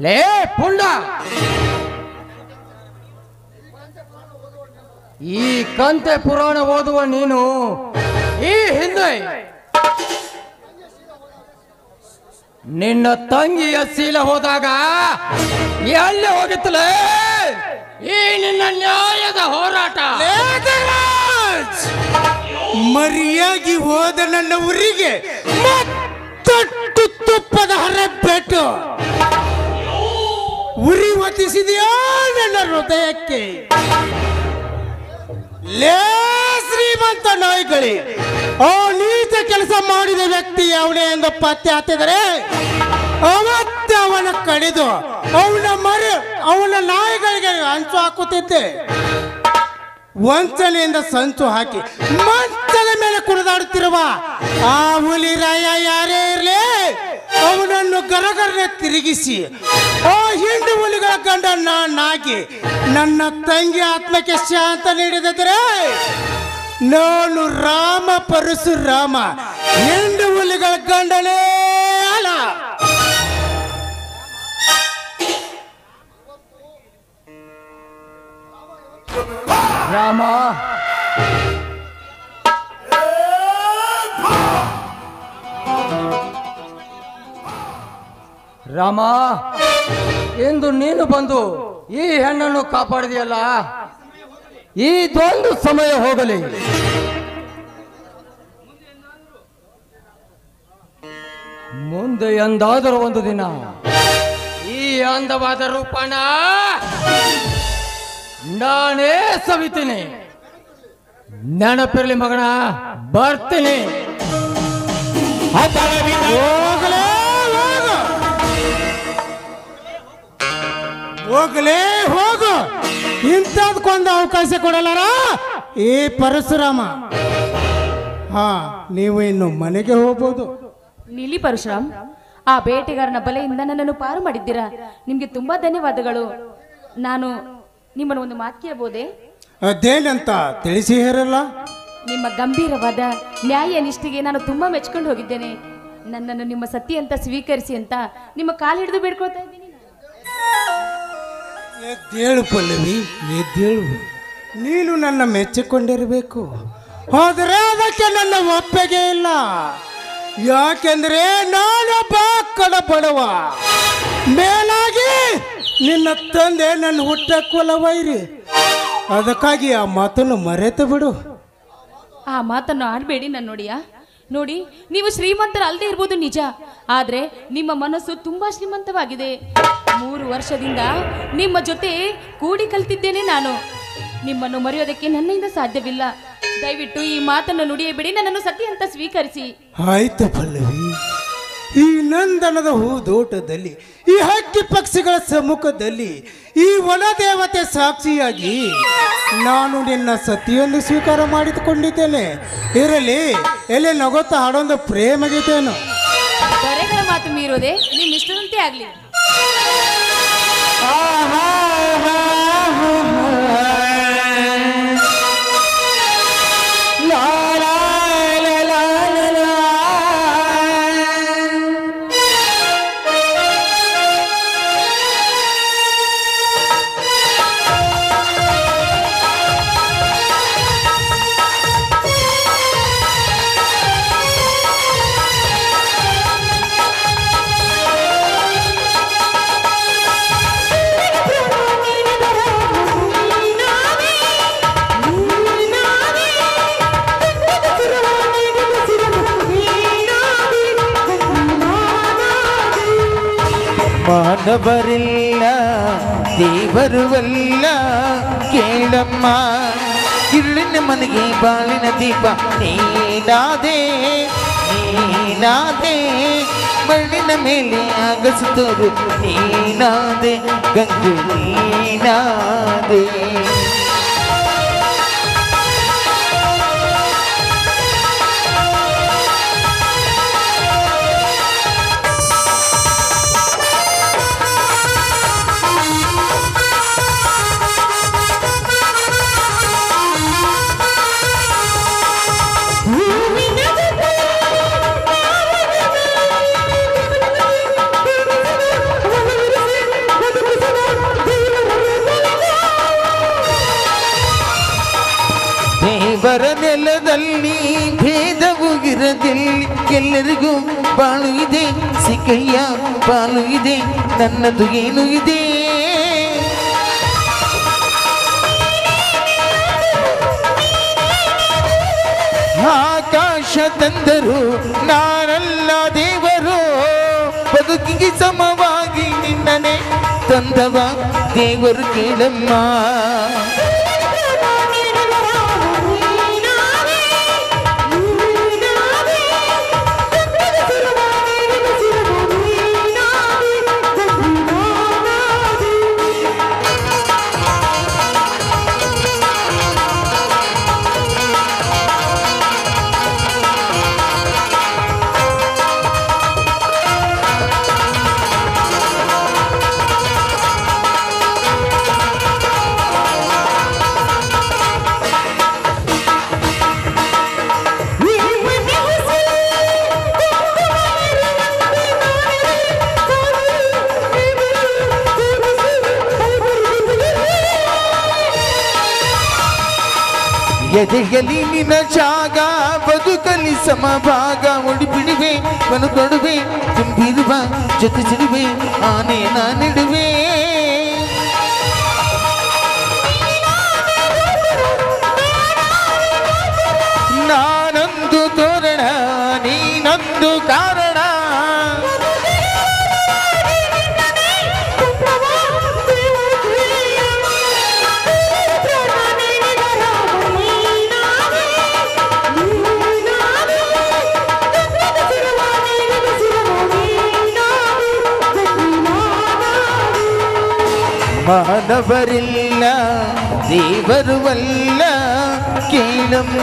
ಲೇ ಪುಂಡ, ಈ ಕಂತೆ ಪುರಾಣ ಓದುವ ನೀನು ಈ ಹಿಂದೆ ನಿನ್ನ ತಂಗಿಯ ಶೀಲ ಹೋದಾಗ ಎಲ್ಲಿ ಹೋಗಿತ್ತಲೇ ಈ ನಿನ್ನ ನ್ಯಾಯದ ಹೋರಾಟ? ಮರಿಯಾಗಿ ಹೋದ ನನ್ನ ಊರಿಗೆ ಮತ್ತೊಟ್ಟು ತುಪ್ಪದ ಹರಪೆಟ್ಟು ಉರಿ ಹೊತ್ತಿಸಿದೆಯೋ ನನ್ನ ಹೃದಯಕ್ಕೆ. ಲೇ ಶ್ರೀಮಂತ ನಾಯಿಗಳೇ, ಆ ನೀಚ ಕೆಲಸ ಮಾಡಿದ ವ್ಯಕ್ತಿ ಅವನೇ ಎಂದು ಪತ್ತೆ ಹತ್ತಿದರೆ ಅವತ್ತು ಅವನ ಕಡಿದು ಅವನ ನಾಯಿಗಳಿಗೆ ಹಂಚು ಹಾಕುತ್ತಿದ್ದೆ. ವಂಚನೆಯಿಂದ ಸಂಚು ಹಾಕಿ ಮಂಚದ ಮೇಲೆ ಕುಣಿದಾಡುತ್ತಿರುವ ಆ ಹುಲಿ ರಾಯ ಯಾರೇ ಇರಲಿ ಅವನನ್ನು ಗರಗರನೆ ತಿರುಗಿಸಿ ಆ ಹಿಂಡು ಹುಲಿಗಳ ಗಂಡ ನಾನಾಗಿ ನನ್ನ ತಂಗಿ ಆತ್ಮಕ್ಕೆ ಶಾಂತ ನೀಡಿದರೆ ನಾನು ರಾಮ ಪರಶುರಾಮ ಹಿಂಡು ಹುಲಿಗಳ ಗಂಡನೇ ಅಲ್ಲ. ರಾಮ, ರಾಮ, ಎಂದು ನೀನು ಬಂದು ಈ ಹೆಣ್ಣನ್ನು ಕಾಪಾಡಿದೆಯಲ್ಲ, ಇದೊಂದು ಸಮಯ ಹೋಗಲಿ. ಮುಂದೆ ಎಂದಾದರೂ ಒಂದು ದಿನ ಈ ಅಂದವಾದ ರೂಪಣ ನಾನೇ ಸವಿತೀನಿ. ನೆನಪಿರ್ಲಿ ಮಗನ, ಬರ್ತೀನಿ. ಹೋಗಲೇ ಹೋಗು, ಇಂಥದ್ಕೊಂದು ಅವಕಾಶ ಕೊಡಲಾರ ಈ ಪರಶುರಾಮ. ಹಾ, ನೀವು ಇನ್ನು ಮನೆಗೆ ಹೋಗ್ಬೋದು. ನಿಲ್ಲಿ ಪರಶುರಾಮ್, ಆ ಬೇಟೆಗಾರನ ಬಲೆಯಿಂದ ನನ್ನನ್ನು ಪಾರು ಮಾಡಿದ್ದೀರಾ. ನಿಮ್ಗೆ ತುಂಬಾ ಧನ್ಯವಾದಗಳು. ನಾನು ನಿಮ್ಮನ್ನು ಒಂದು ಮಾತು ಕೇಳಬಹುದೇ? ಅದೇನಂತ ತಿಳಿಸಿ ಹೇರಲ್ಲ. ನಿಮ್ಮ ಗಂಭೀರವಾದ ನ್ಯಾಯ ನಿಷ್ಠೆಗೆ ನಾನು ತುಂಬಾ ಮೆಚ್ಕೊಂಡು ಹೋಗಿದ್ದೇನೆ. ನನ್ನನ್ನು ನಿಮ್ಮ ಸತಿ ಅಂತ ಸ್ವೀಕರಿಸಿ ಅಂತ ನಿಮ್ಮ ಕಾಲು ಹಿಡಿದು ಬೇಡ್ಕೊಳ್ತಾ ಇದ್ದೀನಿ. ಎದ್ದೇಳು ಪಲ್ಲವಿ, ಎದ್ದೇಳು. ನೀನು ನನ್ನ ಮೆಚ್ಚಿಕೊಂಡಿರಬೇಕು, ಆದರೆ ಅದಕ್ಕೆ ನನ್ನ ಒಪ್ಪಿಗೆ ಇಲ್ಲ. ಯಾಕೆಂದ್ರೆ ನಾನೊಬ್ಬ ಕಡ ಬಡವ, ಮೇಲಾಗಿ ನಿನ್ನ ತಂದೆ ನನ್ನ ಹುಟ್ಟ ಕುಲವೈರಿ. ಅದಕ್ಕಾಗಿ ಆ ಮಾತನ್ನು ಮರೆತು ಬಿಡು. ಆ ಮಾತನ್ನು ಆಡಬೇಡಿ ನನ್ನ ನೋಡಿ, ನೀವು ಶ್ರೀಮಂತರ ಅಲ್ಲದೆ ಇರ್ಬೋದು ನಿಜ, ಆದ್ರೆ ನಿಮ್ಮ ಮನಸ್ಸು ತುಂಬಾ ಶ್ರೀಮಂತವಾಗಿದೆ. 3 ವರ್ಷದಿಂದ ನಿಮ್ಮ ಜೊತೆ ಕೂಡಿ ಕಲ್ತಿದ್ದೇನೆ ನಾನು. ನಿಮ್ಮನ್ನು ಮರೆಯೋದಕ್ಕೆ ನನ್ನಿಂದ ಸಾಧ್ಯವಿಲ್ಲ. ದಯವಿಟ್ಟು ಈ ಮಾತನ್ನು ನುಡಿಯಬೇಡಿ, ನನ್ನನ್ನು ಸತಿ ಅಂತ ಸ್ವೀಕರಿಸಿ. ಆಯ್ತು ಪಲ್ಲವಿ, ಈ ನಂದನದ ಹೂದೋಟದಲ್ಲಿ, ಈ ಹಕ್ಕಿ ಪಕ್ಷಿಗಳ ಸಮ್ಮುಖದಲ್ಲಿ, ಈ ವನ ದೇವತೆ ಸಾಕ್ಷಿಯಾಗಿ ನಾನು ನಿನ್ನ ಸತಿಯನ್ನು ಸ್ವೀಕಾರ ಮಾಡಿಕೊಂಡಿದ್ದೇನೆ. ಇರಲಿ, ಎಲ್ಲಿ ನಗೋತಾ ಹಾಡೊಂದು ಪ್ರೇಮ ಗೀತೆಯನ್ನು. ದೊರೆಗಳ ಮಾತು ಮೀರೋದೆ ನಿಮ್ಮ ಇಷ್ಟದಂತೆ ಆಗ್ಲಿ. ಮಾನವರಿಲ್ಲ ದೇವರುವಲ್ಲ ಕೇಳಮ್ಮ ಇರುಳಿನ ಮನೆಗೆ ಬಾಳಿನ ದೀಪ ನೀನಾದೆ ನೀನಾದೆ ಮಣ್ಣಿನ ಮೇಲೆ ಆಗಸುತ್ತರು ನೀನಾದೆ ಗಂಗೆ ನೀನಾದೆ ದೇವರ ನೆಲದಲ್ಲಿ ಭೇದವು ಇರದಿಲ್ಲ ಎಲ್ಲರಿಗೂ ಬಾಳು ಇದೆ ಸಿಕ್ಕಯ್ಯ ಬಾಳು ಇದೆ ನನ್ನದು ಏನು ಇದೆ ಆಕಾಶ ತಂದರು ನಾನಲ್ಲ ದೇವರು ಬದುಕಿಗೆ ಸಮವಾಗಿ ನಿನ್ನನೆ ತಂದವ ದೇವರು ಕೇಳಮ್ಮ ಎದೆಯಲ್ಲಿ ನಿನ್ನ ಜಾಗ ಬದುಕಲಿ ಸಮಭಾಗ ಒಡಿಬಿಡುವೆ ಮನುಕೊಡುವೆ ತುಂಬಿರುವ ಜೊತೆ ಸಿಡುವೆ ಆನೆ ನಾನಿಡುವೆ ನಾನೊಂದು ತೋರಣ ನೀನೊಂದು ಕಾರಣ ಮಾನವರಿಲ್ಲ ದೇವರುವಲ್ಲ ಕೇಳಮ್ಮ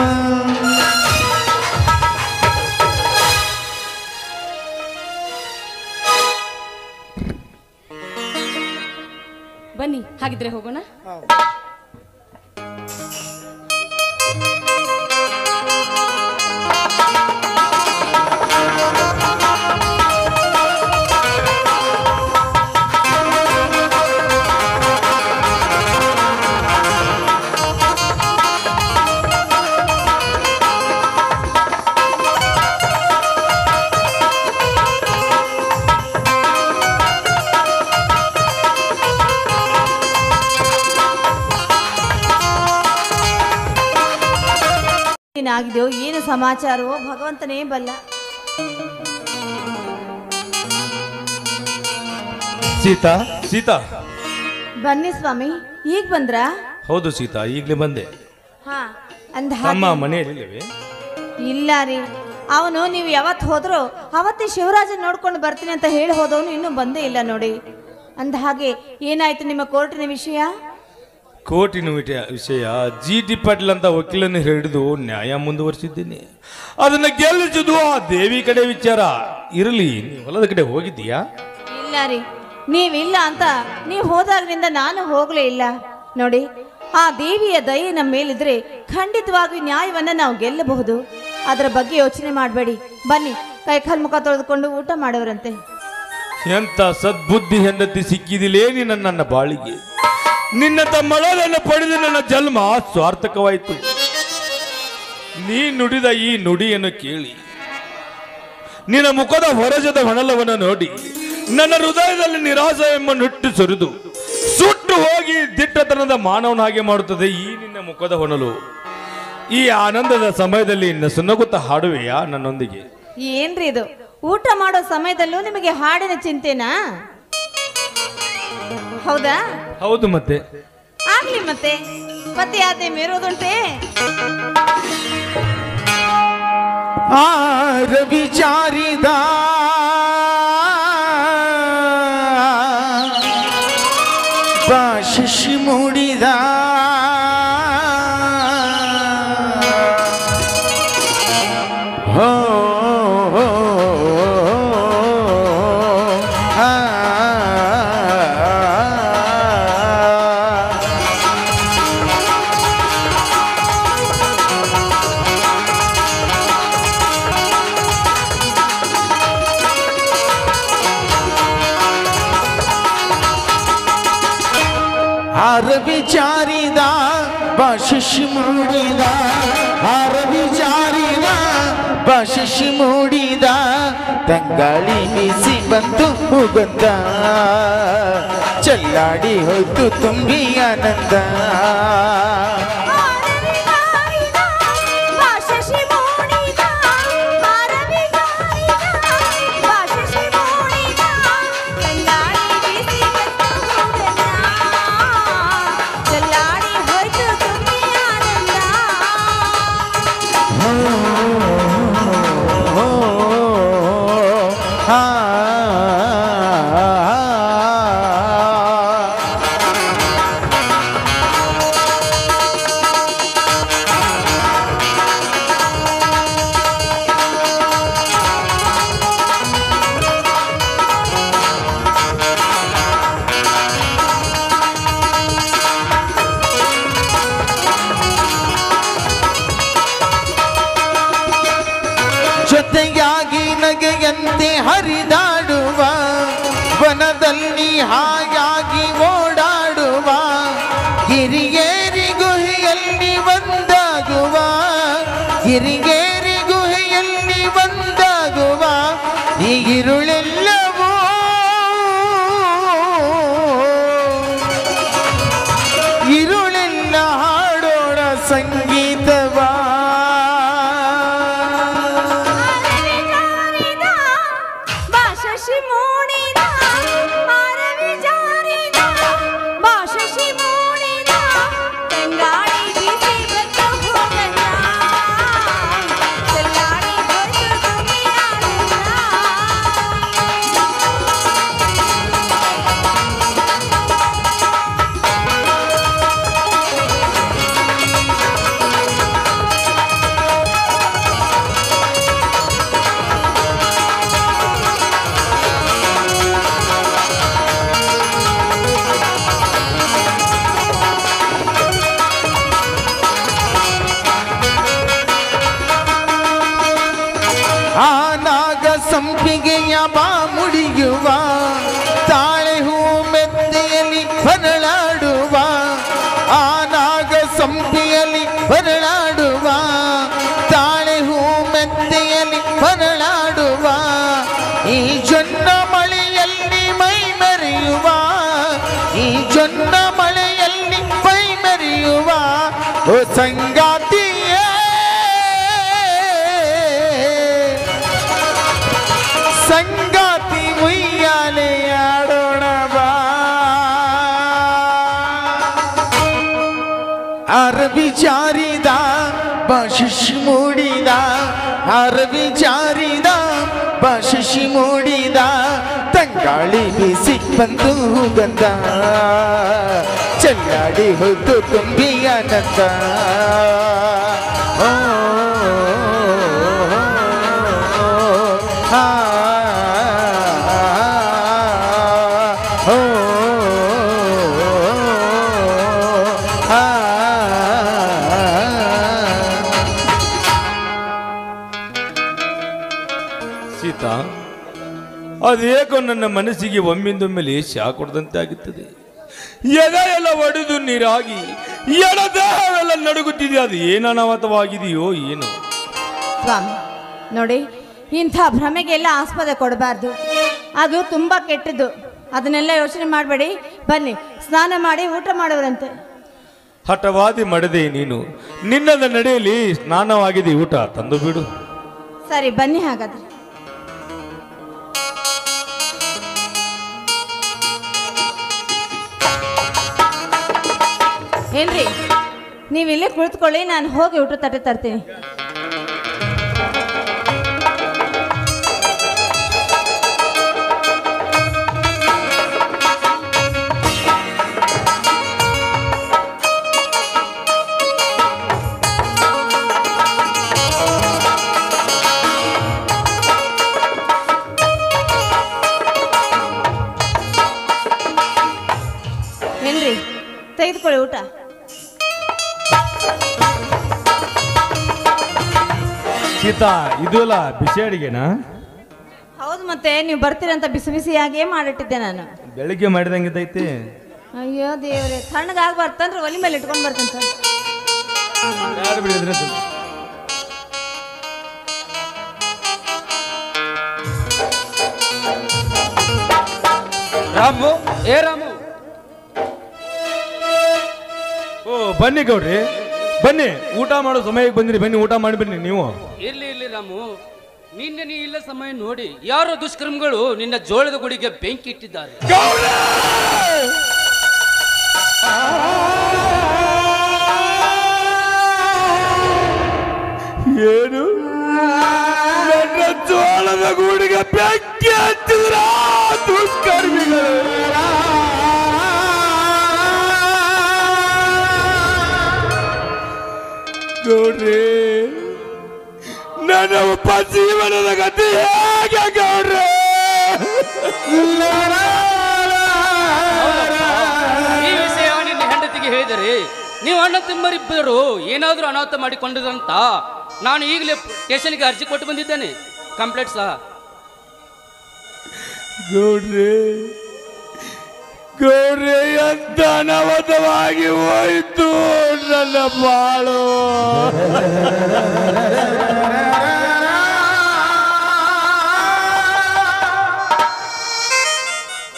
ಬನ್ನಿ ಹಾಗಿದ್ರೆ ಹೋಗೋಣ. ಆಗಿದೆಯೋ ಏನು ಸಮಾಚಾರವೋ ಭಗವಂತನೇ ಬಲ್ಲ. ಸೀತಾ ಸೀತಾ ಬನ್ನಿ ಸ್ವಾಮಿ, ಈಗ ಬಂದ್ರಾ? ಹೌದು ಸೀತಾ, ಈಗಲೇ ಬಂದೆ. ಹಾ, ಅಂದ ನಮ್ಮ ಮನೆಯಲ್ಲಿ ಇಲ್ಲ ರೀ, ಅವನು ನೀವು ಯಾವತ್ತು ಹೋದ್ರು ಅವತ್ತೇ ಶಿವರಾಜನ್ ನೋಡ್ಕೊಂಡು ಬರ್ತೀನಿ ಅಂತ ಹೇಳಿ ಹೋದವನು ಇನ್ನೂ ಬಂದೇ ಇಲ್ಲ ನೋಡಿ. ಅಂದ ಹಾಗೆ ಏನಾಯ್ತು ನಿಮ್ಮ ಕೋರ್ಟಿನ ವಿಷಯ? ಕೋರ್ಟಿನ ವಿಷಯ GT ಪಾಟೀಲ್ ಅಂತ ವಕೀಲನ್ನು ಹಿಡಿದು ನ್ಯಾಯ ಮುಂದುವರಿಸಿದ್ದೀನಿ. ಅದನ್ನ ಗೆಲ್ಲಿಸುದು ಆ ದೇವಿ ಕಡೆ ವಿಚಾರ ಇರಲಿ. ಹೊಲದ ಕಡೆ ಹೋಗಿದ್ದೀಯಾ? ಇಲ್ಲ ರೀ, ನೀವಿಲ್ಲ ಅಂತ ನೀವು ಹೋದಾಗ್ಲಿಂದ ನಾನು ಹೋಗ್ಲೇ ಇಲ್ಲ ನೋಡಿ. ಆ ದೇವಿಯ ದಯೆ ನಮ್ಮ ಮೇಲಿದ್ರೆ ಖಂಡಿತವಾಗಿ ನ್ಯಾಯವನ್ನ ನಾವು ಗೆಲ್ಲಬಹುದು. ಅದರ ಬಗ್ಗೆ ಯೋಚನೆ ಮಾಡಬೇಡಿ. ಬನ್ನಿ, ಕೈಕಾಲು ಮುಖ ತೊಳೆದುಕೊಂಡು ಊಟ ಮಾಡೋರಂತೆ. ಎಂತ ಸದ್ಬುದ್ಧಿ ಹೆಂಡತಿ ಸಿಕ್ಕಿದಿಲ್ಲೇನಿ ನನ್ನ ಬಾಳಿಗೆ. ನಿನ್ನ ತಮ್ಮಳನ್ನು ಪಡೆದು ನನ್ನ ಜನ್ಮ ಸ್ವಾರ್ಥಕವಾಯಿತು. ನೀ ನುಡಿದ ಈ ನುಡಿಯನ್ನು ಕೇಳಿ, ನಿನ್ನ ಮುಖದ ಹೊರಜದ ಹೊಣಲವನ್ನು ನೋಡಿ ನನ್ನ ಹೃದಯದಲ್ಲಿ ನಿರಾಸೆ ಎಂಬ ನುಟ್ಟು ಸುರಿದು ಸುಟ್ಟು ಹೋಗಿ ದಿಟ್ಟತನದ ಮಾನವನಾಗೆ ಮಾಡುತ್ತದೆ ಈ ನಿನ್ನ ಮುಖದ ಹೊನಲು. ಈ ಆನಂದದ ಸಮಯದಲ್ಲಿ ನಸುನಗುತ್ತಾ ಹಾಡುವೆಯಾ ನನ್ನೊಂದಿಗೆ? ಏನ್ರಿ ಇದು, ಊಟ ಮಾಡೋ ಸಮಯದಲ್ಲೂ ನಿಮಗೆ ಹಾಡಿನ ಚಿಂತೆನಾ? ಹೌದಾ? ಹೌದು ಮತ್ತೆ. ಆಗ್ಲಿ ಮತ್ತೆ ಯಾತೆ ಮೇರೋದುಂಟೆ? ವಿಚಾರಿದ ಭಾಷಿ ಮೂಡಿದ ಹೋ ವಿಚಾರಿದ ಭಾಷಿ ಮೂಡಿದ ವಿಚಾರಿದ ಭಾಷಿ ಮೂಡಿದ ತಂಗಾಳಿ ಬೀಸಿ ಬಂತು ಹೋಗುತ್ತ ಚೆಲ್ಲಾಡಿ ಹೋಯ್ತು ತುಂಬಿ ಆನಂದ ಜೊತೆಯಾಗಿ ನಗೆಯಂತೆ ಹರಿದಾಡುವ ವನದಲ್ಲಿ ಹಾಯಾಗಿ ಓಡಾಡುವ ಗಿರಿಗೇರಿ ಗುಹೆಯಲ್ಲಿ ಒಂದಾಗುವ ಗಿರಿಗೇರಿ ಗುಹೆಯಲ್ಲಿ ಒಂದಾಗುವ ಈ ಇರುಳೆಲ್ಲವೂ ಇರುಳೆಲ್ಲ ಹಾಡೋಣ ಸಂಗೀತವಾ ಸಂಪಿಗೆಯ ಬಾ ಮುಡಿಯುವ ತಾಳೆ ಹೂ ಮೆತ್ತೆಯಲ್ಲಿ ಹೊರಳಾಡುವ ಆ ನಾಗ ಸಂಪಿಯಲ್ಲಿ ಹೊರಳಾಡುವ ತಾಳೆ ಹೂ ಮೆತ್ತೆಯಲ್ಲಿ ಹೊರಳಾಡುವ ಈ ಜೊನ್ನ ಮಳೆಯಲ್ಲಿ ಮೈ ಮೆರೆಯುವ ಈ ಜೊನ್ನ ಮಳೆಯಲ್ಲಿ ಮೈ ಮೆರೆಯುವ ಓ ಸಂಗಾತಿಯೇ ಸಂಗಾತಿ ಮುಯ್ಯಾಲೆ ಆಡೋಣ ಬಾ ವಿಚಾರಿದ ಭಾಷಿ ಮೂಡಿದ ವಿಚಾರಿದ ಭಾಷಿ ಮೂಡಿದ ತಂಗಾಳಿ ಬೀಸಿ ಬಂದು ಗಂಧ ಚೆಲ್ಲಾಡಿ ಹೋಯ್ತು ತುಂಬಿ ಆನಂದ ಸೀತಾ, ಅದೇಕೋ ನನ್ನ ಮನಸ್ಸಿಗೆ ಒಮ್ಮಿಂದೊಮ್ಮೆಲೆ ಶಾಕ್ ಕೊಡದಂತೆ ಆಗುತ್ತದೆ. ಎದೆ ಎಲ್ಲ ಒಡೆದು ನೀರಾಗಿ ಎಡದೇಹವೆಲ್ಲ ನಡುಗುತ್ತಿದೆ. ಅದು ಏನು ಅನಾಹುತವಾಗಿದೆಯೋ ಏನು? ಸ್ವಾಮಿ ನೋಡಿ, ಇಂಥ ಭ್ರಮೆಗೆಲ್ಲ ಆಸ್ಪದ ಕೊಡಬಾರ್ದು. ಅದು ತುಂಬ ಕೆಟ್ಟದ್ದು. ಅದನ್ನೆಲ್ಲ ಯೋಚನೆ ಮಾಡಬೇಡಿ. ಬನ್ನಿ, ಸ್ನಾನ ಮಾಡಿ ಊಟ ಮಾಡೋರಂತೆ. ಹಠವಾದಿ ಮಾಡದೆ ನೀನು. ನಿನ್ನದ ನಡೆಯಲ್ಲಿ ಸ್ನಾನವಾಗಿದೆ, ಊಟ ತಂದು ಬಿಡು. ಸರಿ, ಬನ್ನಿ ಹಾಗಾದ್ರೆ. ಏನ್ರಿ ನೀವು ಇಲ್ಲೇ ಕುಳಿತುಕೊಳ್ಳಿ, ನಾನು ಹೋಗಿ ಊಟ ತಟ್ಟೆ ತರ್ತೀನಿ. ಏನ್ರಿ ತೆಗೆದುಕೊಳ್ಳಿ ಊಟ. ಸೀತಾ, ಇದು ಅಲ್ಲ ಬಿಸಿ ಅಡಿಗೆನಾ? ಹೌದು, ಮತ್ತೆ ನೀವು ಬರ್ತೀರಂತ ಬಿಸಿ ಬಿಸಿಯಾಗೇ ಮಾಡಿಟ್ಟಿದ್ದೆ ನಾನು. ಬೆಳಿಗ್ಗೆ ಮಾಡಿದಂಗಿದ್ದೈತಿ. ಅಯ್ಯೋ ದೇವ್ರೆ, ತಣ್ಣಗಾಗಿ ಬರ್ತಂದ್ರೆ ಒಲಿ ಮೇಲೆ ಇಟ್ಕೊಂಡು ಬರ್ತಂತ. ಯಾರು ಬಿಡಿದ್ರೆ ರಾಮು, ಏ ರಾಮು. ಓ ಬನ್ನಿ ಗೌಡ್ರಿ, ಬನ್ನಿ. ಊಟ ಮಾಡೋ ಸಮಯಕ್ಕೆ ಬಂದಿರಿ, ಬನ್ನಿ ಊಟ ಮಾಡಿ ಬನ್ನಿ ನೀವು. ಇರ್ಲಿ ರಾಮು, ನಿನ್ನೆ ನೀ ಇಲ್ಲ ಸಮಯ ನೋಡಿ ಯಾರೋ ದುಷ್ಕರ್ಮಿಗಳು ನಿನ್ನ ಜೋಳದ ಗುಡಿಗೆ ಬೆಂಕಿ ಇಟ್ಟಿದ್ದಾರೆ. ಏನು? ನನ್ನ ಜೋಳದ ಗೂಡಿಗೆ ಬೆಂಕಿ ಹಚ್ಚಿದ್ರ ದುಷ್ಕರ್ಮಿಗಳು? ಗೌಡ್ರಿ, ನನ್ನ ಉಪಜೀವನದ ಗತಿ ಹೇಗೆ ಗೌಡ್ರೆ? ಈ ವಿಷಯ ನಿನ್ನ ಹೆಂಡತಿಗೆ ಹೇಳಿದರೆ ನೀವು ಅಣ್ಣ ತಮ್ಮರಿಬ್ಬರು ಏನಾದರೂ ಅನಾಹುತ ಮಾಡಿಕೊಂಡಿದ್ರಂತ ನಾನು ಈಗಲೇ ಸ್ಟೇಷನ್ಗೆ ಅರ್ಜಿ ಕೊಟ್ಟು ಬಂದಿದ್ದೇನೆ, ಕಂಪ್ಲೇಂಟ್ ಸಹ. ಗೌಡ್ರೆ, ಗೌಡ್ರೆ, ಎಂತ ಅನಾಹುತವಾಗಿ ಹೋಯ್ತು ನನ್ನ ಬಾಳು.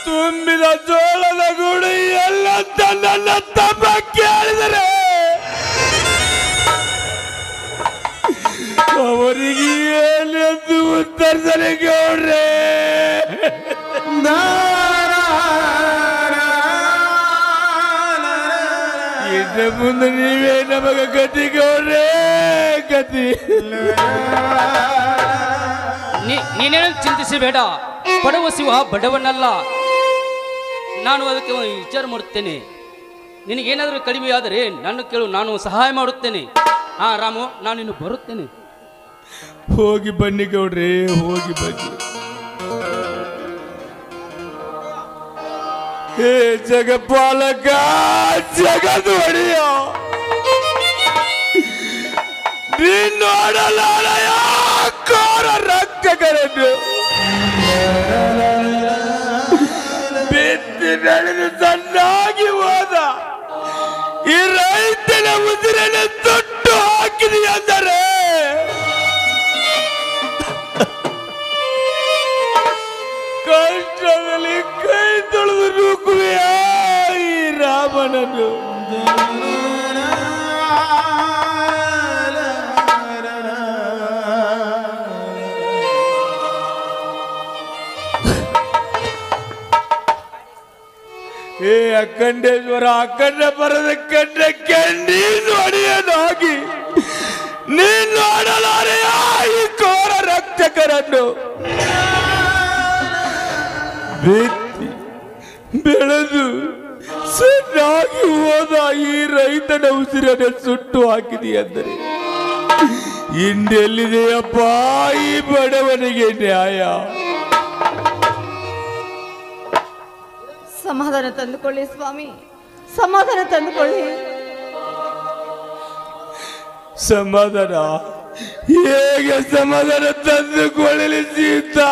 ತುಂಬಿದ ಜೋಳದ ಗುಡಿ ಎಲ್ಲ ನನ್ನ ತಮ್ಮ ಕೇಳಿದರೆ ಅವರಿಗೆ ಏನೆಂದು ಉತ್ತರಿಸಲಿ ಗೌಡ್ರೆ? ಇನ್ನು ಮುಂದೆ ನೀವೇ ನಮಗ ಗತಿ ಗೌಡ್ರೆ, ಗತಿ. ನೀನೇನು ಚಿಂತಿಸಬೇಡ, ಬಡವ ಶಿವ ಬಡವನಲ್ಲ. ನಾನು ಅದಕ್ಕೆ ವಿಚಾರ ಮಾಡುತ್ತೇನೆ. ನಿನಗೇನಾದರೂ ಕಡಿಮೆ ಆದರೆ ನನ್ನ ಕೇಳು, ನಾನು ಸಹಾಯ ಮಾಡುತ್ತೇನೆ. ಹಾ ರಾಮು, ನಾನು ಇನ್ನು ಬರುತ್ತೇನೆ. ಹೋಗಿ ಬನ್ನಿ ಗೌಡ್ರೆ, ಹೋಗಿ ಬನ್ನಿ. ಹೇ ಜಗಪಾಲಕ, ಜಗದು ಒಡೆಯ, ನೀನು ನೋಡಲಾರೆಯ ಕೋರ ರಕ್ಷಕರನ್ನು ಬಿತ್ತಿ ನಡೆದು ಚೆನ್ನಾಗಿ ಹೋದ ಈ ರೈತನ ಉಸಿರನ್ನು ತೊಟ್ಟು ಹಾಕಿದೆಯಂದರೆ ಕಷ್ಟದಲ್ಲಿ ಕೈ ತೊಳೆದು ನೂಕುವೆಯ ಈ ರಾಮನನ್ನು. ಏ ಅಖಂಡೇಶ್ವರ, ಅಖಂಡ ಬರದ ಕಂಡಕ್ಕೆ ನೀನು ಅಡಿಯನಾಗಿ ನೀನು ಆಡಲಾರೆಯ ಈ ಕೋರ ರಕ್ಷಕರನ್ನು. ಬಿತ್ತಿ ಬೆಳೆದು ಚೆನ್ನಾಗಿ ಹೋದ ಈ ರೈತನ ಉಸಿರನ್ನು ಸುಟ್ಟು ಹಾಕಿದೆಯಂದರೆ ಇನ್ನೆಲ್ಲಿದೆಯಪ್ಪ ಈ ಬಡವನಿಗೆ ನ್ಯಾಯ? ಸಮಾಧಾನ ತಂದುಕೊಳ್ಳಿ ಸ್ವಾಮಿ, ಸಮಾಧಾನ ತಂದುಕೊಳ್ಳಿ. ಸಮಾಧಾನ ಹೇಗೆ ಸಮಾಧಾನ ತಂದುಕೊಳ್ಳಲಿ ಸೀತಾ?